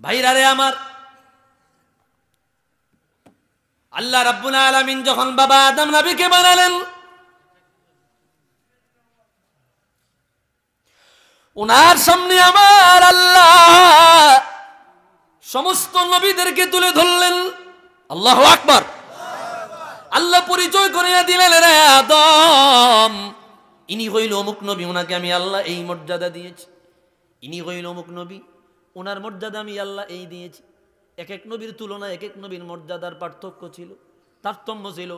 ভাইরা রে আমার, আল্লাহ রাব্বুল আলামিন যখন বাবা আদম নবীকে বানালেন, ওনার সামনে আমার আল্লাহ সমস্ত নবীদেরকে তুলে ধরলেন। আল্লাহু আকবার। আল্লাহ পরিচয় করিয়ে দিলেন, রে আদম, ইনি হইল অমুক নবী, ওনাকে আমি আল্লাহ এই মর্যাদা দিয়েছি। ইনি হইল অমুক নবী, ওনার মর্যাদা আমি আল্লাহ এই দিয়েছি। এক এক নবীর তুলনায় এক এক নবীর মর্যাদার পার্থক্য ছিল, তারতম্য ছিল।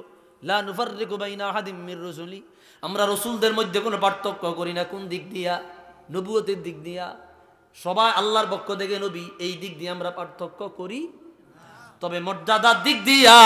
লা নুফাররিকু বাইনা আহাদিম মির রাসূলি, আমরা রাসূলদের মধ্যে কোনো পার্থক্য করি না। কোন দিক দিয়া? নবুয়তের দিক দিয়া। সবাই আল্লাহর পক্ষ থেকে নবী, এই দিক দিয়ে আমরা পার্থক্য করি। তবে মর্যাদার দিক দিয়া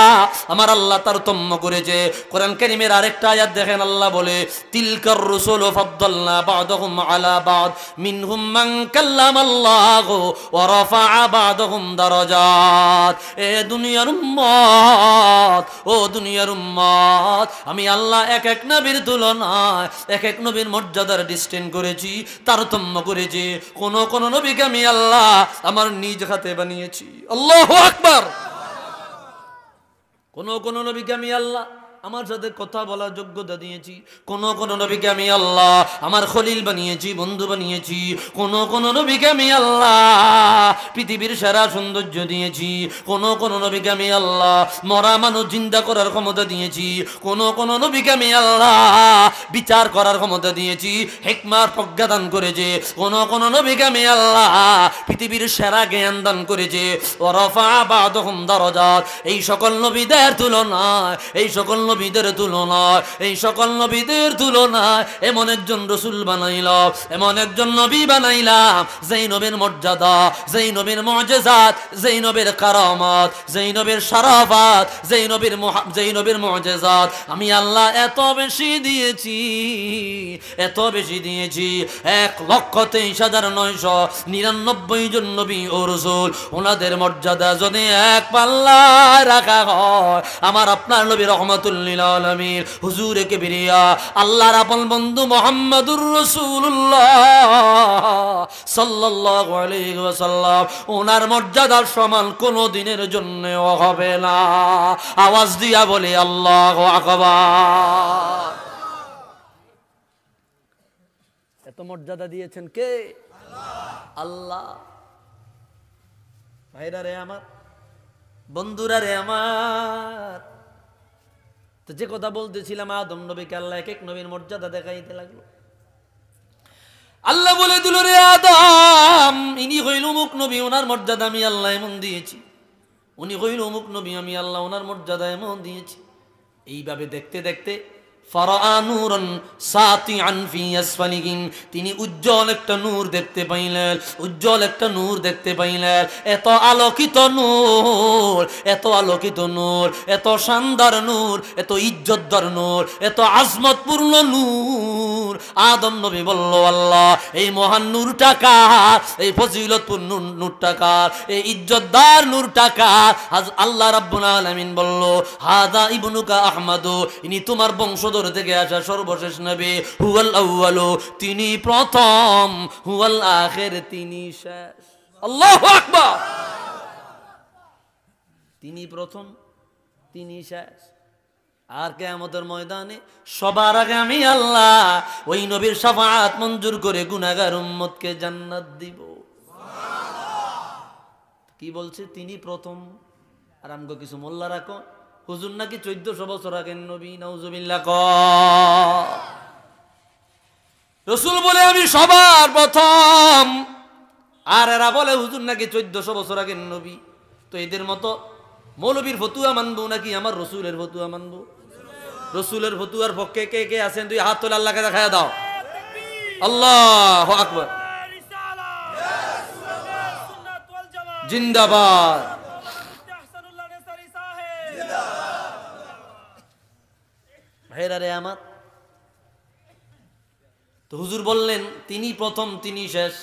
আমার আল্লাহ তারতম্য করেছে। কোরআন কারীমের আরেকটা আয়াত দেখেন, আল্লাহ বলে তিলকার রুসুলু ফাদ্দালনা বা'দাহুম আলা বা'দ মিনহুম মান কাল্লামাল্লাহু ওয়া রাফা'a বা'দাহুম দারাজাত। এ দুনিয়ার উম্মত, ও দুনিয়ার উম্মত, আমি আল্লাহ এক এক নবীর তুলনায় এক এক নবীর মর্যাদার ডিসটেন্স করেছি, তারতম্য করেছি। কোন কোন নবীকে আমি আল্লাহ আমার নিজ হাতে বানিয়েছি। আল্লাহু আকবার। কোন কোন নবীকে আমি আল্লাহ আমার সাথে কথা বলার যোগ্যতা দিয়েছি। কোন কোন নবীকে আমি আল্লাহ আমার খলিল বানিয়েছি, বন্ধু বানিয়েছি। কোন কোন নবীকে আমি আল্লাহ পৃথিবীর সেরা সৌন্দর্য দিয়েছি। কোন কোন নবীকে আমি আল্লাহ মরা মানুষ জিন্দা করার ক্ষমতা দিয়েছি। কোন কোন নবীকে আমি আল্লাহ বিচার করার ক্ষমতা দিয়েছি, হিকমার প্রজ্ঞা দান করেছে। কোন কোন নবীকে আমি আল্লাহ পৃথিবীর সেরা জ্ঞান দান করেছে। ওয়া রাফা'a বা'দাহুম দারাজাত। এই সকল নবীদের তুলনায়, এই সকল নবীদের তুলনায়, এই সকল নবীদের তুলনায় এমন একজন রাসূল বানাইলাম, এমন একজন নবী বানাইলাম, যেই নবীর মর্যাদা, যেই নবীর মুজিজাত, যেই নবীর কারামাত, যেই নবীর শারাফাত, যেই নবীর মুজিজাত আমি আল্লাহ এত বেশি দিয়েছি, এত বেশি দিয়েছি। 1,23,999 জন নবী ও রাসূল, ওনাদের মর্যাদা যদি এক পাল্লায় রাখা হয়, আমার আপনার নবী রহমাতুল লিল আলামিন। হুজুরে কিবরিয়া আল্লাহর আপন বন্ধু মুহাম্মদুর রাসূলুল্লাহ সাল্লাল্লাহু আলাইহি ওয়াসাল্লাম, ওনার মর্যাদার সমান কোনো দিনের জন্যও হবে না। আওয়াজ দিয়া বলে আল্লাহু আকবার। এত মর্যাদা দিয়েছেন কে? আল্লাহ। ভাইরা রে আমার, বন্ধুরা রে আমার, তো যে কথা বলতেছিলাম, আদম নবীকে আল্লাহ এক এক নবীর মর্যাদা দেখাইতে লাগলো। আল্লাহ বলে দিল, রে আদম, ইনি হইল অমুক নবী, ওনার মর্যাদা আমি আল্লাহ এমন দিয়েছি। উনি হইল অমুক নবী, আমি আল্লাহ ওনার মর্যাদা এমন দিয়েছি। এইভাবে দেখতে দেখতে তিনি উজ্জ্বল একটা নূর দেখতে পাইলেন, উজ্জ্বল একটা নূর দেখতে পাইলেন। এত আলোকিত নূর, এত আলোকিত নূর, এত শানদার নূর, এত ইজ্জতদার নূর, এত আজমতপূর্ণ নূর। আদম নবী বলল, আল্লাহ এই মহান নূরটা কার? এই ফজিলতপূর্ণ নূরটা কার? এই ইজ্জতদার নূরটা কার? আল্লাহ রাব্বুল আলামিন বলল, হাদা ইবনুকা আহমদ, ইনি তোমার বংশধর থেকে আসা সর্বশেষ নবী। হুয়াল আউয়ালু, তিনি প্রথম। হুয়াল আখির, তিনি শেষ। আল্লাহু আকবার। তিনি প্রথম, তিনি শেষ। আর কিয়ামতের ময়দানে সবার আগে আমি আল্লাহ ওই নবীর শাফাআত মঞ্জুর করে গুনাহগার উম্মতকে জান্নাত দিব। কি বলছে? তিনি প্রথম। আর আমগো কিছু মোল্লা রাখো, হুজুর নাকি 1400 বছর আগের নবী। নাউজুবিল্লাহ। রাসূল বলে আমি সবার প্রথম, আর এরা বলে হুজুর নাকি 1400 বছর আগের নবী। তো এদের মতো মৌলবীর ফতুয়া মানবো নাকি আমার রসুলের ফতুয়া মানবো? রসুলের ফতুয়ার পক্ষে কে কে আছেন? দুই হাত তুলে আল্লাহকে দেখায় দাও। আল্লাহু আকবার, জিন্দাবাদ। ভাইরা রে আমার, তো হুজুর বললেন তিনি প্রথম, তিনি শেষ,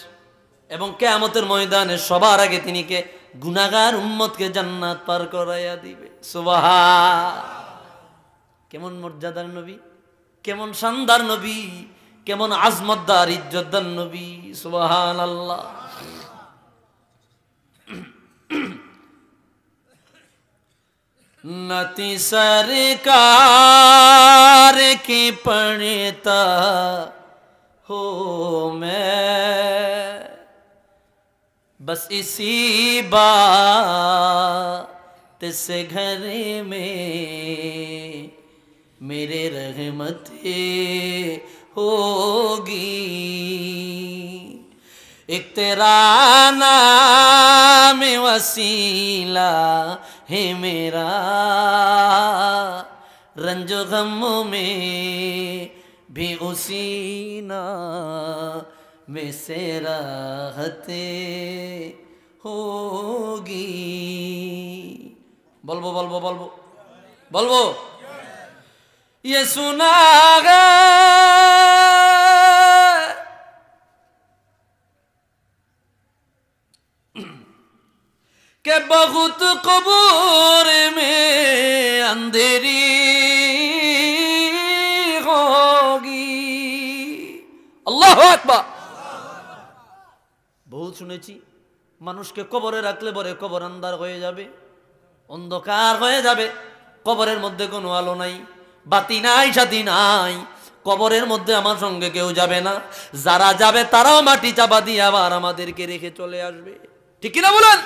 এবং কিয়ামতের ময়দানে সবার আগে তিনি কে? গুনাহগার উম্মতকে জান্নাত পার করাইয়া দিবে। সুবহান। কেমন মর্যাদার নবী, কেমন শানদার নবী, কেমন আজমতদার ইজ্জতদার নবী। সুবহানাল্লাহ। नती सरकार की पढ़ता हो मैं, बस इसी बात से घर में मेरे रहमतें होगी। एक तेरा नाम वसीला है मेरा, रंज गम में भी उसी नाम से राहतें होगी। বলবো বলবো বলবো বলবো। ये सुना है कि बहुत कब्र में अंधेरी होगी। আল্লাহু আকবার। বহুত শুনেছি মানুষকে কবরে রাখলে পরে কবর আন্ধার হয়ে যাবে, অন্ধকার হয়ে যাবে। কবরের মধ্যে কোনো আলো নাই, বাতি নাই, সাথী নাই। কবরের মধ্যে আমার সঙ্গে কেউ যাবে না, যারা যাবে তারাও মাটি চাপা দিয়ে আবার আমাদেরকে রেখে চলে আসবে। ঠিক কিনা বলেন?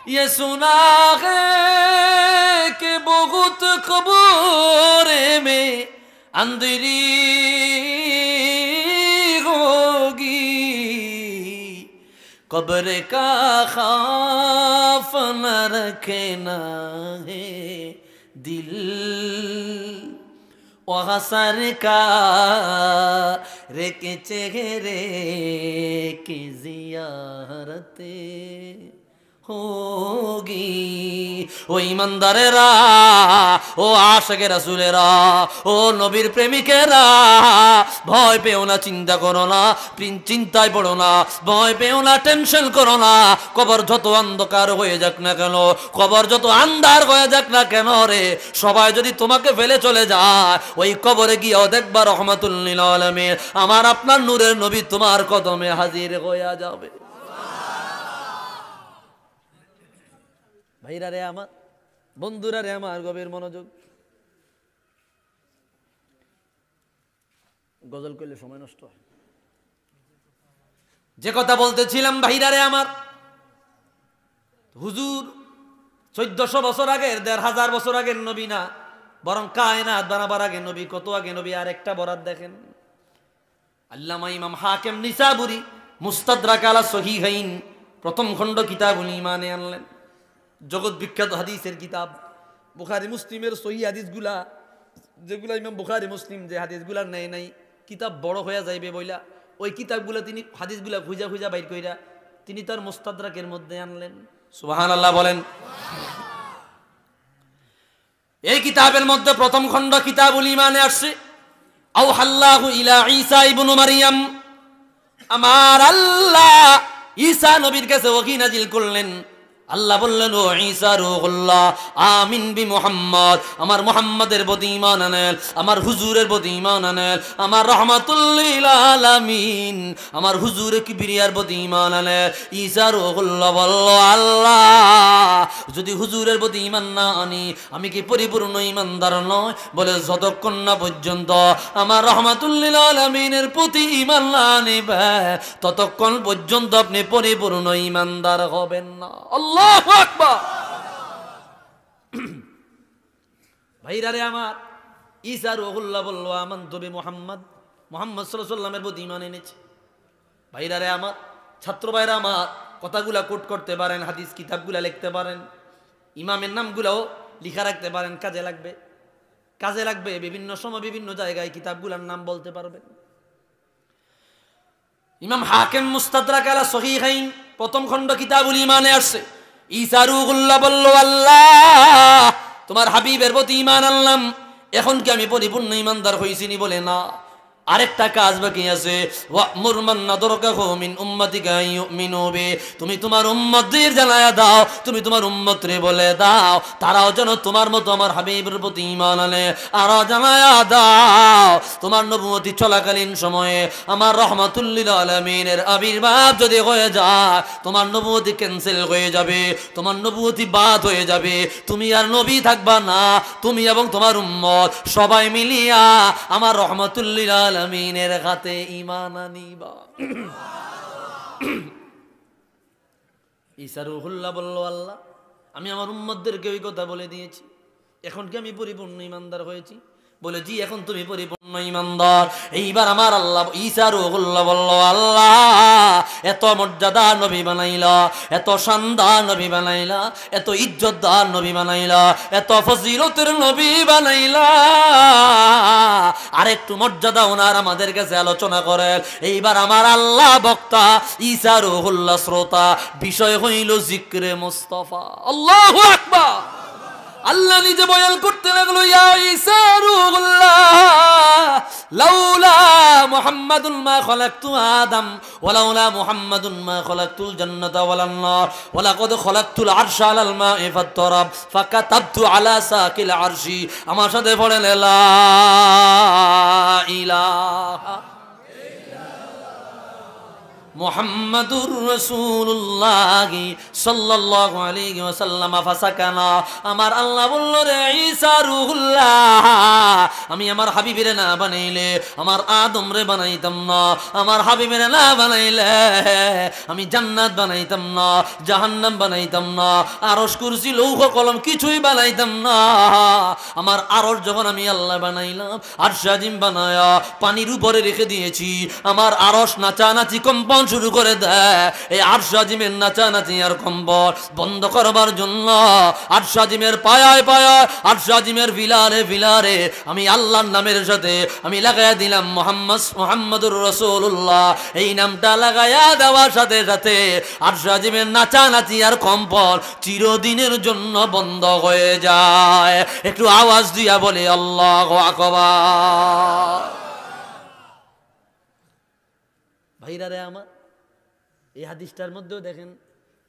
ये सुना है कि बहुत कब्र में अंधेरी होगी, कब्र का खौफ न रखना है दिल, वहाँ सरकार के चेहरे की जियारतें হোগি। ও ইমানদারেরা, ও আশিকে রাসূলেরা, ও নবীর প্রেমিকেরা, ভয় পেও না, চিন্তা করো না, চিন্তায় পড়ো না, ভয় পেও না, টেনশন করো না। কবর যত অন্ধকার হয়ে যাক না কেন, কবর যত আন্ধার হয়ে যাক না কেন রে, সবাই যদি তোমাকে ফেলে চলে যায়, ওই কবরে গিয়েও দেখবা রহমাতুল লিল আলামিন আমার আপনার নূরের নবী তোমার কদমে হাজির হয়ে যাবে। ভাইরা রে আমার, বন্ধুরা রে আমার, গভীর মনোযোগ। গজল করলে সময় নষ্ট হয়। যে কথা বলতেছিলাম ভাইরা রে আমার, হুজুর 1400 বছর আগের, 1500 বছর আগের নবী না, বরং কায়নাত বানাবার আগে নবী। কত আগে নবী? আর একটা বরাত দেখেন, আল্লামা ইমাম হাকিম নিসাবুরি মুস্তাদরাক আলা সহিহাইন প্রথম খণ্ড কিতাবুল ঈমানে আনলেন। জগৎ বিখ্যাত হাদিসের কিতাব, বুখারী মুসলিমের সহিহ হাদিসগুলা, যেগুলা ইমাম বুখারী মুসলিম যে হাদিসগুলার নেয় নাই, কিতাব বড় হয়ে যাইবে বইলা, ওই কিতাবগুলা তিনি হাদিসগুলা খুঁজা খুঁজা বাইর কইরা তিনি তার মুস্তাদরাকের মধ্যে আনলেন। সুবহানাল্লাহ বলেন। এই কিতাবের মধ্যে প্রথম খণ্ড কিতাবুল ঈমানে আসছে, আওহাল্লাহু ইলা ঈসা ইবনে মারইয়াম, আমার আল্লাহ ঈসা নবীর কাছে ওহী নাজিল করলেন। আল্লাহ বললেন, ও ঈসা রূহুল্লাহ, আমিন বি মুহাম্মদ, আমার মুহাম্মাদের প্রতি ঈমান আনেন, আমার হুজুরের প্রতি ঈমান আনেন, আমার রাহমাতুল লিল আলামিন আমার হুজুরে কিবরিয়ার প্রতি ঈমান আনেন। ঈসা রূহুল্লাহ বলল, আল্লাহ যদি হুজুরের প্রতি ঈমান না আনি আমি কি পরিপূর্ণ ঈমানদার নয়? বলে, যতক্ষণ না পর্যন্ত আমার রাহমাতুল লিল আলামিনের প্রতি ঈমান না আনিবে ততক্ষণ পর্যন্ত আপনি পরিপূর্ণ ঈমানদার হবেন না। আল্লাহু আকবার। ভাইরা রে আমার, ঈসা রূহুল্লাহ বলল, আমানতু বি মুহাম্মদ, মুহাম্মদ সাল্লাল্লাহু আলাইহি ওয়াসাল্লামের প্রতি ঈমান এনেছে। ভাইরা রে আমার, ছাত্র ভাইরা আমার, কথাগুলা কোট করতে পারেন, হাদিস কিতাবগুলা লিখতে পারেন, ইমামের নামগুলাও লিখা রাখতে পারেন, কাজে লাগবে, কাজে লাগবে। বিভিন্ন সময় বিভিন্ন জায়গায় কিতাবগুলার নাম বলতে পারবেন। ইমাম হাকিম মুস্তাদরাক আলা সহিহাইন প্রথম খণ্ড কিতাবুল ঈমানে আসছে। ঈসা রূহুল্লাহ বলল, আল্লাহ তোমার হাবিবের প্রতি ঈমান আনলাম, এখন কি আমি পরিপূর্ণ ঈমানদার হইছি নি? বলে, না, আরেকটা কাজ বাকি আছে। ওয়া'মুর মান নাদরাকাহু মিন উম্মাতিকা ইউমিনু বি, তুমি তোমার উম্মতদের জানায়া দাও, তুমি তোমার উম্মতরে বলে দাও তারাও যেন তোমার মতো আমার হাবিবের প্রতি ঈমান আনে। আর জানায়া দাও তোমার নবুয়তি চলাকালীন সময়ে আমার রাহমাতুল লিল আলামিনের আবির্ভাব যদি হয়ে যায় তোমার নবুয়তি ক্যান্সেল হয়ে যাবে, তোমার নবুয়তি বাদ হয়ে যাবে, তুমি আর নবী থাকবা না, তুমি এবং তোমার উম্মত সবাই মিলিয়া আমার রাহমাতুল লিল আলামিনের হাতে ঈমান আনিবা। ঈসা রূহুল্লাহ বলল, আল্লাহ আমি আমার উম্মতদেরকে ওই কথা বলে দিয়েছি, এখন কি আমি পরিপূর্ণ ঈমানদার হয়েছি? বলে, জি, এখন তুমি পরিপূর্ণ ঈমানদার। এইবার আমার আল্লাহ ঈসা রূহুল্লাহ বলল, আল্লাহ এত মর্যাদা নবী বানাইলা, এত শানদার নবী বানাইলা, এত ইজ্জতদার নবী বানাইলা, এত ফজিলতের নবী বানাইলা, আর একটু মর্যাদা ওনার আমাদের কাছে আলোচনা করেন। এইবার আমার আল্লাহ বক্তা, ঈসা রূহুল্লাহ শ্রোতা, বিষয় হইল জিক্রে মুস্তাফা। আল্লাহু আকবার। আল্লাহ নিজে বয়ান করতে লাগলো, ইয়া ঈসা রূহুল্লাহ লাউলা মুহাম্মাদুন মা খলাকতু আদম ওয়া লাউলা মুহাম্মাদুন মা খলাকতুল জান্নাতা ওয়াল নার ওয়া লাকাদ খলাকতুল আরশা আলাল মা'i ফাত-তারাব ফাকাতাবতু আলা সাকিল আরশি। আমার সাথে পড়েন, লা ইলাহা মুহাম্মাদুর রাসূলুল্লাহ সাল্লাল্লাহু আলাইহি ওয়াসাল্লাম ফাসাকানা। আমার আল্লাহ বলল, রে ঈসা রূহুল্লাহ, আমি আমার হাবিবের না বানাইলে আমার আদম রে বানাইতাম না, আমার হাবিবের না বানাইলে আমি জান্নাত বানাইতাম না, জাহান্নাম বানাইতাম না, আরশ কুরসি লৌহ কলম কিছুই বানাইতাম না। আমার আরশ যখন আমি আল্লাহ বানাইলাম, আরশ আজিম বানায়া পানির উপরে রেখে দিয়েছি, আমার আরশ নাচানাচি কম্পন যখন শুরু করে দেয় এই আরশ আজিমের নাচানাচি আর কম্বল বন্ধ করবার জন্য আরশ আজিমের পায়ায় পায়ায় আরশ আজিমের ফিলারে ফিলারে আমি আল্লাহর নামের সাথে আমি লাগাইয়া দিলাম মুহাম্মদুর রাসূলুল্লাহ। এই নামটা লাগাইয়া দেওয়ার সাথে সাথে আরশ আজিমের নাচানাচি আর কম্বল চিরদিনের জন্য বন্ধ হয়ে যায়। একটু আওয়াজ দিয়া বলে আল্লাহু আকবার। ভাইরা রে আমার, এই হাদিসটার মধ্যেও দেখেন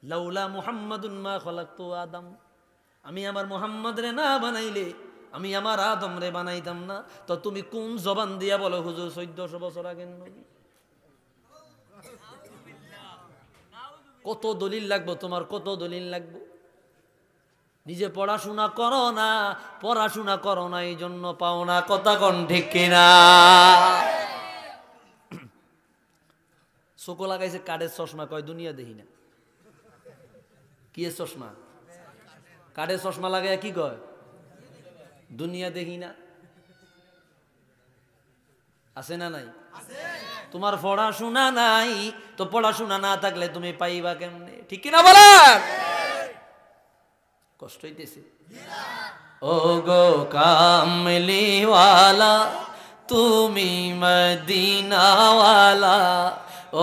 লাউলা মুহাম্মাদুন মা খলাকতু আদম, আমি আমার মুহাম্মদ রে না বানাইলে আমি আমার আদম রে বানাইতাম না। তো তুমি কোন জবান দিয়া বলো হুজুর 1400 বছর আগের নবী? কত দলিল লাগবে তোমার, কত দলিল লাগবে? নিজে পড়াশোনা করো না, পড়াশোনা করো না এই জন্য পাও না। কথা কোন ঠিক কিনা? চোখ লাগাইছে কাঠের চশমা, কয় দুনিয়া দেখি না। কি চশমা? কাঠের চশমা লাগাইয়া কি কয়? দুনিয়া দেখি না। আছে না নাই? তোমার পড়াশোনা নাই, তো পড়াশোনা না থাকলে তুমি পাইবা কেমনে? ঠিক কিনা বলেন? কষ্ট হইতেছে? ও গো কামলিওয়ালা তুমি মদিনাওয়ালা,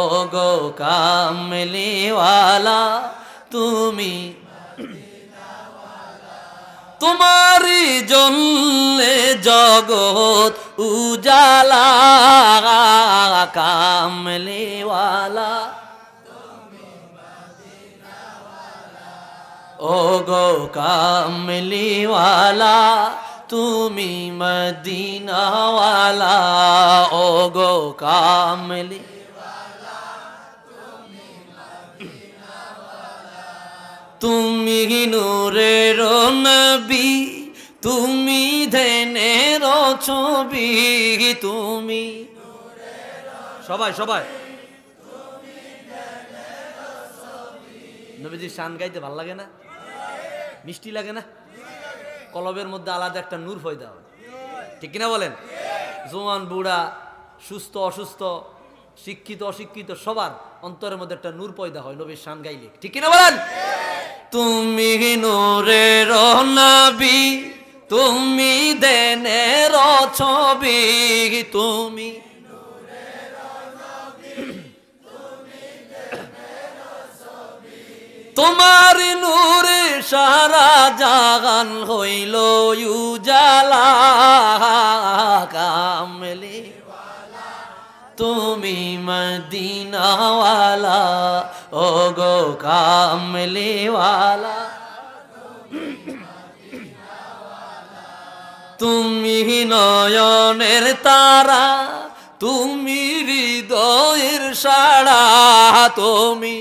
ও গো কামলিওয়ালা তুমি, তোমারি জন্যে জগৎ উজালা, কামলিওয়ালা ও গো কামলিওয়ালা তুমি মদিনাওয়ালা, ও গো কামলি তুমি নূরের নবী, তুমি ধ্যানের ছবি, তুমি সবাই সবাই নবীজির শান গাইতে ভাল লাগে না? মিষ্টি লাগে না? কলবের মধ্যে আলাদা একটা নূর পয়দা হয়। ঠিক কিনা বলেন? জওয়ান বুড়া, সুস্থ অসুস্থ, শিক্ষিত অশিক্ষিত সবার অন্তরের মধ্যে একটা নূর পয়দা হয় নবীর শান গাইলে। ঠিক কিনা বলেন? তুমি নূরের নবী, তুমি ধ্যানের ছবি, তুমি তোমার নূরে সারা জাহান হইল উজালা, কামলি তুমি মদিনাওয়ালা, ও গো কামলিওয়ালা তুমি নয়নের তারা, তুমি হৃদয়ের সাড়া, তুমি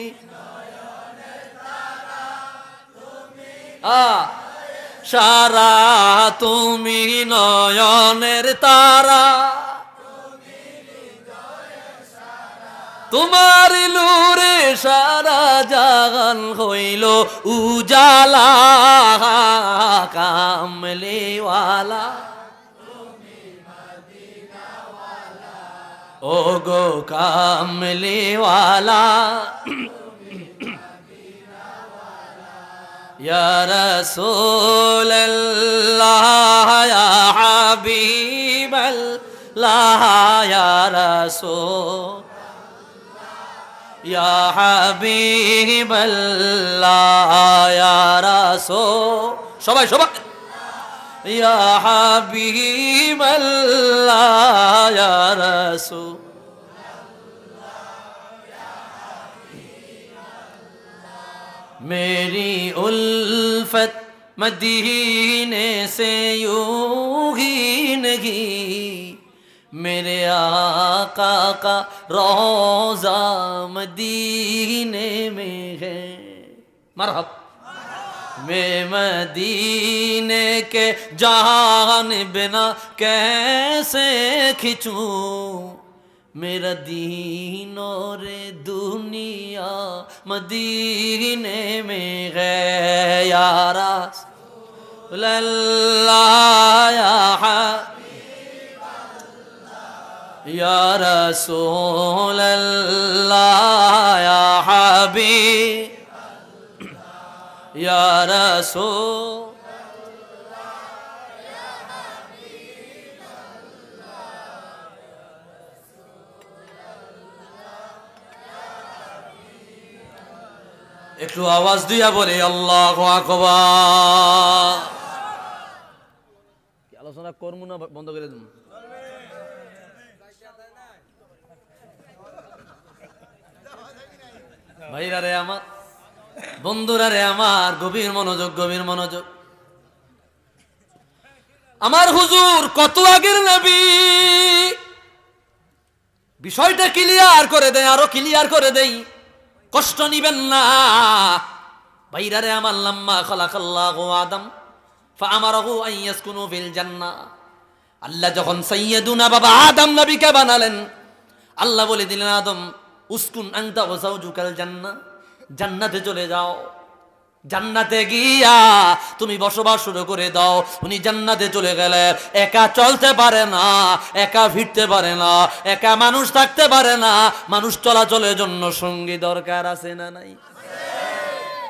সারা, তুমি নয়নের তারা, তোমার নূরে সারা জাহান হইল উজালা, কামলিওয়ালা ও গো কামলিওয়ালা, ইয়া রাসূলুল্লাহ ইয়া হাবিবাল্লাহ, ইয়া রাসূল ইয়া হাবিবাল্লাহ, ইয়া রাসূল সবাই সবাই ইয়া হাবিবাল্লাহ, ইয়া রাসূল मेरी उल्फत मदीने से यूं ही नहीं, मेरे आका का रोज़ा मदीने में है। मरहब मैं मदीने के जान बिना कैसे खिंचूं, मेरा दीन और दुनिया मदीने में है, या रसूलल्लाह या ইয়া রাসূলাল্লাহ ইয়া হাবিব ইয়া রাসূল একটু আওয়াজ দিয়া বলে আল্লাহু আকবার। কি আলোচনা করব না বন্ধ করে দেব? ভাইরা রে আমার, বন্ধুরা রে আমার, গভীর মনোযোগ, গভীর মনোযোগ। আমার হুজুর কত আগের নবী, বিষয়টা ক্লিয়ার করে দেয়, আরো ক্লিয়ার করে দেই, কষ্ট নিবেন না ভাইরা রে আমার। লাম্মা খালাকাল্লাহু আদম ফাআমারাহু আন ইয়াসকুনু ফিল জান্নাহ, আল্লাহ যখন সাইয়্যিদুনা বাবা আদম নবীকে বানালেন, আল্লাহ বলে দিলেন আদম উসকুন আনতা ওয়া যাওজুকাল জান্নাহ, জান্নাতে চলে যাও। জান্নাতে গিয়া তুমি বসবাস শুরু করে দাও। উনি জান্নাতে চলে গেলে একা চলতে পারে না, একা ফিরতে পারে না, একা মানুষ থাকতে পারে না, মানুষ চলাচলের জন্য সঙ্গী দরকার আছে না নাই?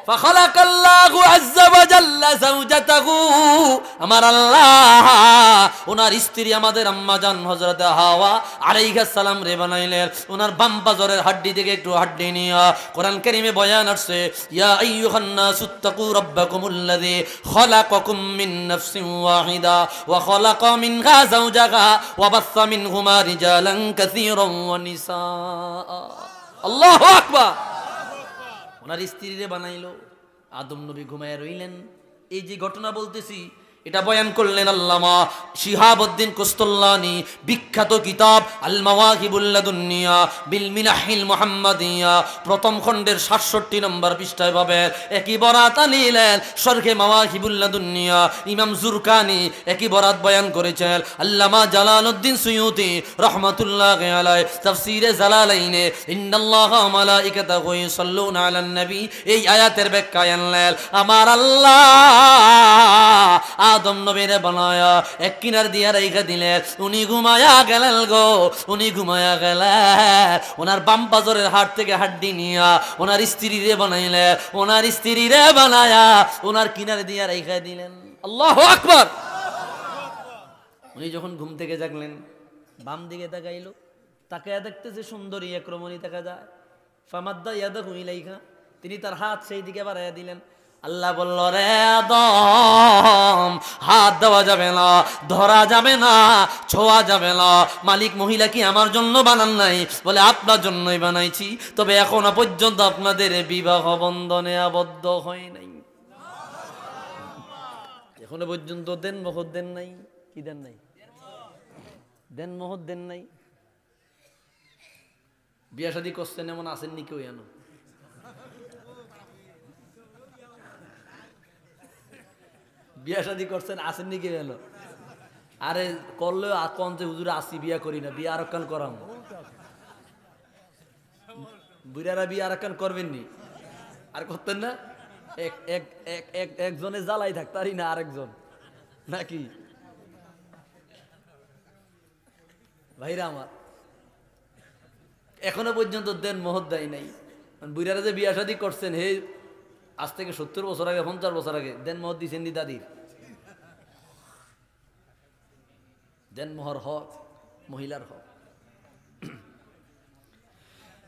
ফাখালাকাল্লাহু আযজা ওয়া জাল্লা যাওজাতাহু, আমার আল্লাহ ওনার স্ত্রী আমাদের আম্মা জান হযরত হাওয়া আলাইহিস সালাম রে বানাইলেন। ওনার বাম পাজরের হাড্ডি থেকে একটু হাড্ডি নিয়া কোরআন কারীমে বয়ান আছে, ইয়া আইয়ুহান নাসুত্তাকু রাব্বাকুমুল্লাযী খালাকাকুম মিন নাফসিন ওয়াহিদা ওয়া খালাকা মিনহা যাওজাহা ওয়া বাসসা মিনহুমা রিজালান কাসীরান ওয়া নিসা। আল্লাহু আকবার। ওনার স্ত্রীরে বানাইলো, আদম নবী ঘুমায় রইলেন। এই যে ঘটনা বলতেছি এটা বয়ান করলেন আল্লামা শিহাবউদ্দিন কুস্তুল্লানি, বিখ্যাত কিতাব আল মাওয়াহিবুল লাদুন্নিয়া বিল মিনাহিল মুহাম্মাদিয়া, প্রথম খণ্ডের 67 নম্বর পৃষ্ঠায় পাবেন। একই বরাত আনিলেন শরহে মাওয়াহিবুল লাদুন্নিয়া, ইমাম জুরকানি একই বরাত বয়ান করেছেন। আল্লামা জালালউদ্দিন সুয়ুতি রাহমাতুল্লাহি আলাইহি তাফসীরে জালালাইনে ইন্নাল্লাহা ওয়া মালাইকাতাহু ইউসাল্লুনা আলান নবী, এই আয়াতের ব্যাখ্যা আনলেন আমার আল্লাহ আদম নবীরে বানায়া এক কিনার দিয়া রাইখা দিলেন। উনি ঘুমায়া গেলেন গো, উনি ঘুমায়া গেলেন। ওনার বাম পাজরের হাড় থেকে হাড্ডি নিয়া ওনার স্ত্রীরে বানাইলেন, ওনার স্ত্রীরে বানায়া ওনার কিনারে দিয়া রাইখা দিলেন। আল্লাহু আকবার। উনি যখন ঘুম থেকে জাগলেন বাম দিকে তাকাইলো, তাকায়া দেখতেছে সুন্দরী এক রমণী দেখা যায়। ফামাদ্দা ইয়াদাহু ইলাইহা, তিনি তার হাত সেই দিকে বাড়াইয়া দিলেন। আল্লাহ বলল রে আদম, হাত দেওয়া যাবে না, ধরা যাবে না, ছোঁয়া যাবে না। মালিক মহিলা কি আমার জন্য বানান নাই? বলে আপনার জন্যই বানাইছি, তবে এখনো পর্যন্ত আপনাদের বিবাহ বন্ধনে আবদ্ধ হয় নাই। এখনো পর্যন্ত দেন মোহর দেন নাই। কি দেন নাই? দেন মোহর দেন নাই। বিয়া শাদী করছেন এমন আসেননি কেউ? এনো বিয়া শাদী করছেন আসেননি কেউ? এলো আরে করলেও কন যে হুজুরে আসি বিয়া করি না, বিয়া আরকান করাম। বুড়ারা বিয়া আরকান করবেন নি? আর করতেন না? একজনে জ্বালাই থাকতারি না আরেকজন নাকি? ভাইরা আমার, এখনো পর্যন্ত দেন মোহর দেয় নাই। বুড়ারা যে বিয়া শাদী করছেন, হে আজ থেকে 70 বছর আগে 50 বছর আগে দেন মোহর দিচ্ছেন নি দাদির? দেন মোহর হক মহিলার হক।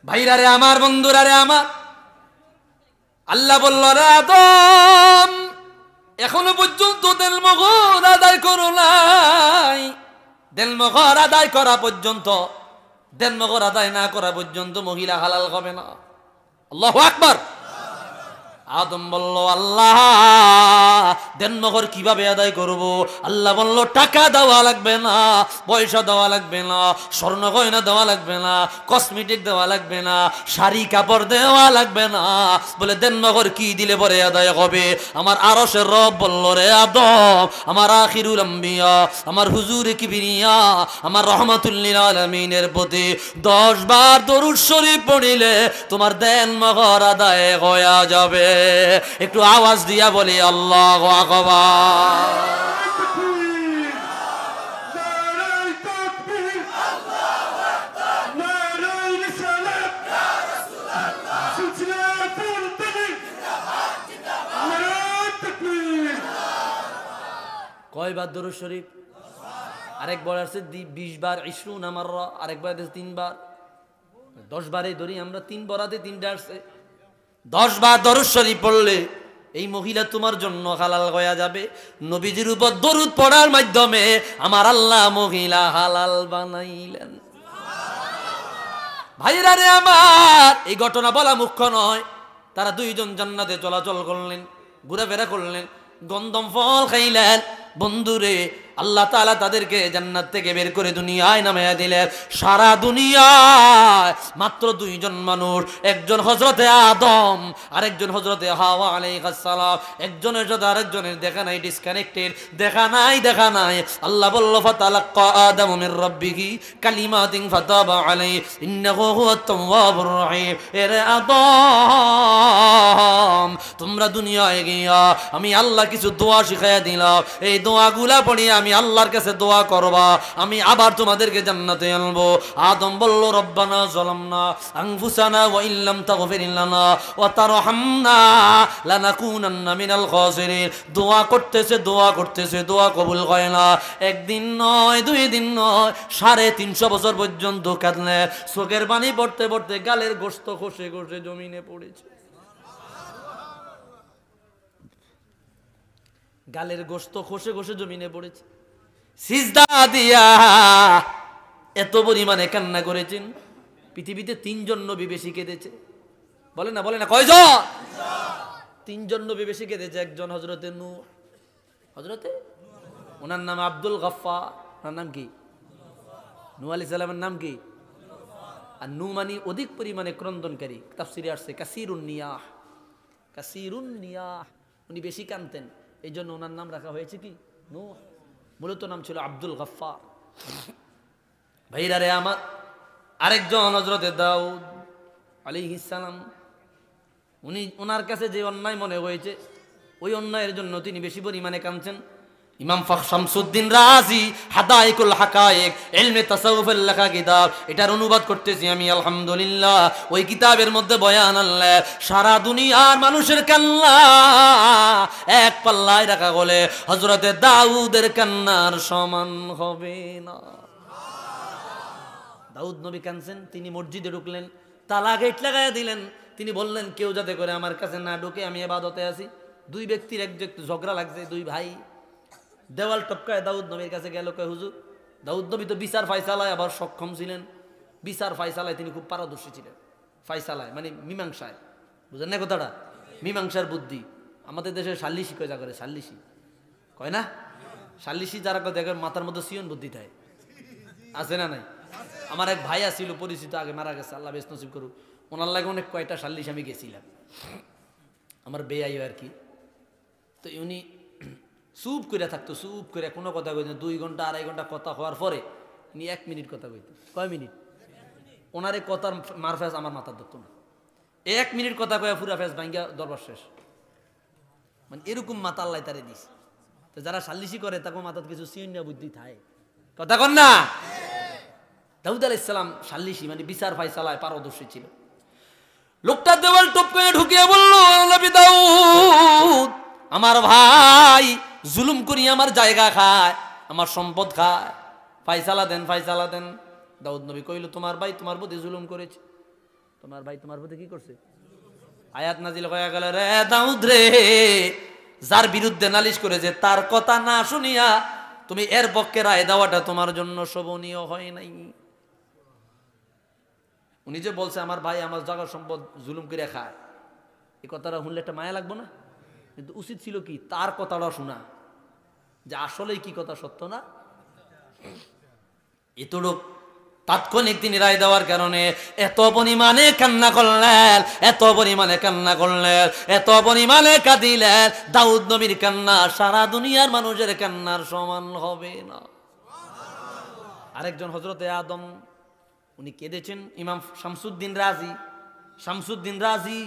ভাইরা রে আমার, বন্ধুরা রে আমার, আল্লাহ বলল রে আদম এখনো পর্যন্ত দেন মোহর আদায় করো নাই। দেন মোহর আদায় করা পর্যন্ত, দেন মোহর আদায় না করা পর্যন্ত মহিলা হালাল হবে না। আল্লাহু আকবার। আদম বলল আল্লাহ দেন মোহর কিভাবে আদায় করব? আল্লাহ বলল টাকা দেওয়া লাগবে না, পয়সা দেওয়া লাগবে না, স্বর্ণ গয়না দেওয়া লাগবে না, কসমেটিক দেওয়া লাগবে না, শাড়ি কাপড় দেওয়া লাগবে না। বলে দেন মোহর কি দিলে পরে আদায় হবে? আমার আরশের রব বলল রে আদম, আমার আখিরুল আম্বিয়া, আমার হুজুরে কিবরিয়া, আমার রহমাতুল লিল আলামিনের প্রতি 10 বার দরুদ শরীফ পড়িলে তোমার দেন মোহর আদায় হয়ে যাবে। একটু আওয়াজ দিয়া বলি আল্লাহু আকবার। কয়বার দরুদ শরীফ? আরেকবার আছে 20 বার, 20 মাররা, আরেকবার আছে 3 বার, 10 বারে ধরি আমরা, 3 বরাতে 3টা আসছে। 10 বার দরুদ শরীফ পড়লে এই মহিলা তোমার জন্য হালাল হয়ে যাবে। নবীজির উপর দরুদ পড়ার মাধ্যমে আমার আল্লাহ মহিলা হালাল বানাইলেন। ভাইরা রে আমার, এই ঘটনা বলা মুখ্য নয়। তারা দুইজন জান্নাতে চলাচল করলেন, ঘোরাফেরা করলেন, গন্ধম ফল খাইলেন। বন্ধুরে, আল্লাহ তাআলা তাদেরকে জান্নাত থেকে বের করে দুনিয়ায় নামাইয়া দিলেন। সারা দুনিয়ায় মাত্র দুইজন মানুষ, একজন হযরতে আদম, আরেকজন হযরতে হাওয়া আলাইহিস সালাম। একজনের সাথে আরেকজনের দেখা নাই, ডিসকানেক্টেড, দেখা নাই। আল্লাহ বলল, ফাতালাক্কা আদমু মির রাব্বিহি কালিমাতিন ফাতাবা আলাইহি ইন্নাহু হুয়াত তাওয়াবুর রহিম। এরে আদম, তোমরা দুনিয়ায় গিয়া আমি আল্লাহ কিছু দোয়া শিখাইয়া দিলাম। এই দোয়াগুলা পড়িয়া আমি আল্লাহর কাছে দোয়া করবা, আমি আবার তোমাদেরকে জান্নাতে আনবো। আদম বলল, রব্বানা যালামনা আনফুসানা ওয়া ইল্লাম তাগফির লানা ওয়া তারহামনা লানাকুনান্না মিনাল খাসিরিন। দোয়া করতেছে, দোয়া কবুল হয় না। একদিন নয়, 2 দিন নয়, 350 বছর পর্যন্ত কাঁদলেন। চোখের পানি পড়তে পড়তে গালের গোশত খসে খসে জমিনে পড়েছে। গালের গোশত খসে খসে জমিনে পড়েছে। সিজদা দিয়া এত পরিমাণে কান্না করেছেন। পৃথিবীতে 3 জন নবী বেশি কেঁদেছে। বলে না কয়জন? 3 জন নবী বেশি কেঁদেছে। একজন হযরতে নূহ, ওনার নাম আব্দুল গফফার। ওনার নাম কি? নূহ আলাইহিস সালামের নাম কি? আর নূহ মানে অধিক পরিমাণে ক্রন্দনকারী। তাফসিরে আসছে কাসিরুন নিয়াহ। উনি বেশি কাঁদতেন, এই জন্য ওনার নাম রাখা হয়েছে কি? নূহ। মূলত নাম ছিল আব্দুল গফফার। ভাইরা রে আমার, আরেকজন হযরতে দাউদ আলাইহিস সালাম। ওনার কাছে যে অন্যায় মনে হয়েছে, ওই অন্যায়ের জন্য তিনি বেশি পরিমাণে কাঁদছেন। ইমাম শামসুদ্দিন রাজি হাদাইকুল হাকায়েক ইলমে তাসাউফের লেখা কিতাব, এটার অনুবাদ করতেছি আমি আলহামদুলিল্লাহ। ওই কিতাবের মধ্যে বয়ান আনলে সারা দুনিয়ার মানুষের কান্না এক পাল্লায় রাখা বলে হযরতে দাউদের কান্নার সমান হবে না। দাউদ নবী কাঁদছেন। তিনি মসজিদে ঢুকলেন, তালা গেট লাগাইয়া দিলেন। তিনি বললেন, কেউ যাতে করে আমার কাছে না ঢুকে, আমি ইবাদতে আছি। 2 ব্যক্তির একটু ঝগড়া লাগছে, 2 ভাই। দেওয়াল টপকায় দাউদ নবীর কাছে গেল, কয় হুজুর, দাউদ নবী তো বিচার ফায়সালায় আবার সক্ষম ছিলেন। বিচার ফায়সালায় তিনি খুব পারদর্শী ছিলেন। ফায়সালায় মানে মীমাংসায়, বুঝেন না কথাটা? মীমাংসার বুদ্ধি। আমাদের দেশে সাল্লিশি কয় যা করে, সাল্লিশি কয় না? সাল্লিশি যারা কয় দেখেন মাথার মধ্যে সিয়ন বুদ্ধি থাকে, আছে না নাই? আমার এক ভাই আছিল পরিচিত, আগে মারা গেছে, আল্লাহ বেশ নসিব করুক। ওনার লাগে অনেক কয়টা সাল্লিশ আমি গেছিলাম, আমার বেয়াই আর কি। তো উনি চুপ করে থাকতো, চুপ করে কোনো কথা কইতেন। 2 ঘন্টা 2.5 ঘন্টা কথা হওয়ার পরে উনি 1 মিনিট কথা কইতেন। কয় মিনিট? ওনার এই কথার মারফেজ আমার মাথার ধরতো না। 1 মিনিট কথা কয়ে পুরা ফেজ ভাঙ্গা দরবার শেষ। মানে এরকম মাথা আল্লাহ তারে দিস। তো যারা সাল্লিশি করে তাকে মাথার কিছু সিয়ন্যা বুদ্ধি থাকে, কথা কন না? দাউদ আলাইহিস সালাম সাল্লিশি মানে বিচার ফায়সালায় পারদর্শী ছিল। লোকটা দেওয়াল টপ করে ঢুকিয়ে বলল, নবী দাউদ, আমার ভাই জুলুম করি আমার জায়গা খায়, আমার সম্পদ খায়, ফায়সালা দেন। দাউদ নবী কইল, তোমার ভাই তোমার প্রতি জুলুম করেছে। তোমার ভাই তোমার প্রতি কি করছে? আয়াত নাজিল হয়ে গেল, রে দাউদ রে, যার বিরুদ্ধে নালিশ করেছে তার কথা না শুনিয়া তুমি এর পক্ষে রায় দেওয়াটা তোমার জন্য শোভনীয় হয় নাই। উনি যে বলছে আমার ভাই আমার জায়গা সম্পদ জুলুম করে খায়, এই কথাটা শুনলে একটা মায়া লাগবো না? কিন্তু উচিত ছিল কি তার কথাটা শোনা, যে আসলেই কি কথা সত্য না। এতটুক তাৎক্ষণিক তিনি রায় দেওয়ার কারণে এত পরিমাণে কান্না করলেন, এত পরিমাণে কাঁদিলেন, দাউদ নবীর কান্না সারা দুনিয়ার মানুষের কান্নার সমান হবে না। আরেকজন হযরতে আদম, উনি কেঁদেছেন। ইমাম শামসুদ্দিন রাজি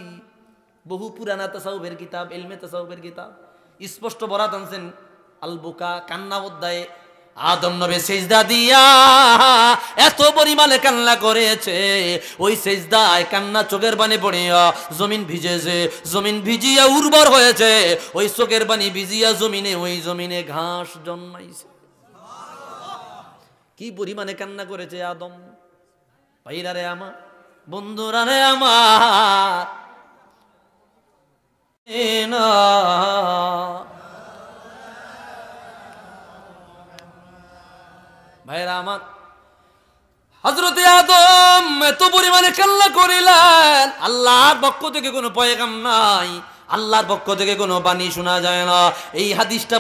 বহু পুরানা তাসাউফের কিতাব, ইলমে তাসাউফের কিতাব, স্পষ্ট বরাত আনছেন আল বুকা, কান্না অধ্যায়ে আদম নবী সিজদা দিয়া এত পরিমাণে কান্না করেছে, ওই সিজদায় কান্না চোখের পানি পড়িয়া জমিন ভিজেছে, জমিন ভিজিয়া উর্বর হয়েছে, ওই চোখের পানি ভিজিয়া জমিনে, ওই জমিনে ঘাস জন্মাইছে। কি পরিমাণে কান্না করেছে আদম। ভাইরা রে আমার, বন্ধুরা রে আমার, ভাইরা আমার, হযরতে আদম এত পরিমাণে কান্না করিলেন, আল্লাহর পক্ষ থেকে কোনো পয়গাম নাই, আল্লাহর পক্ষ থেকে কোনো বাণী শোনা যায় না। এই হাদিসটা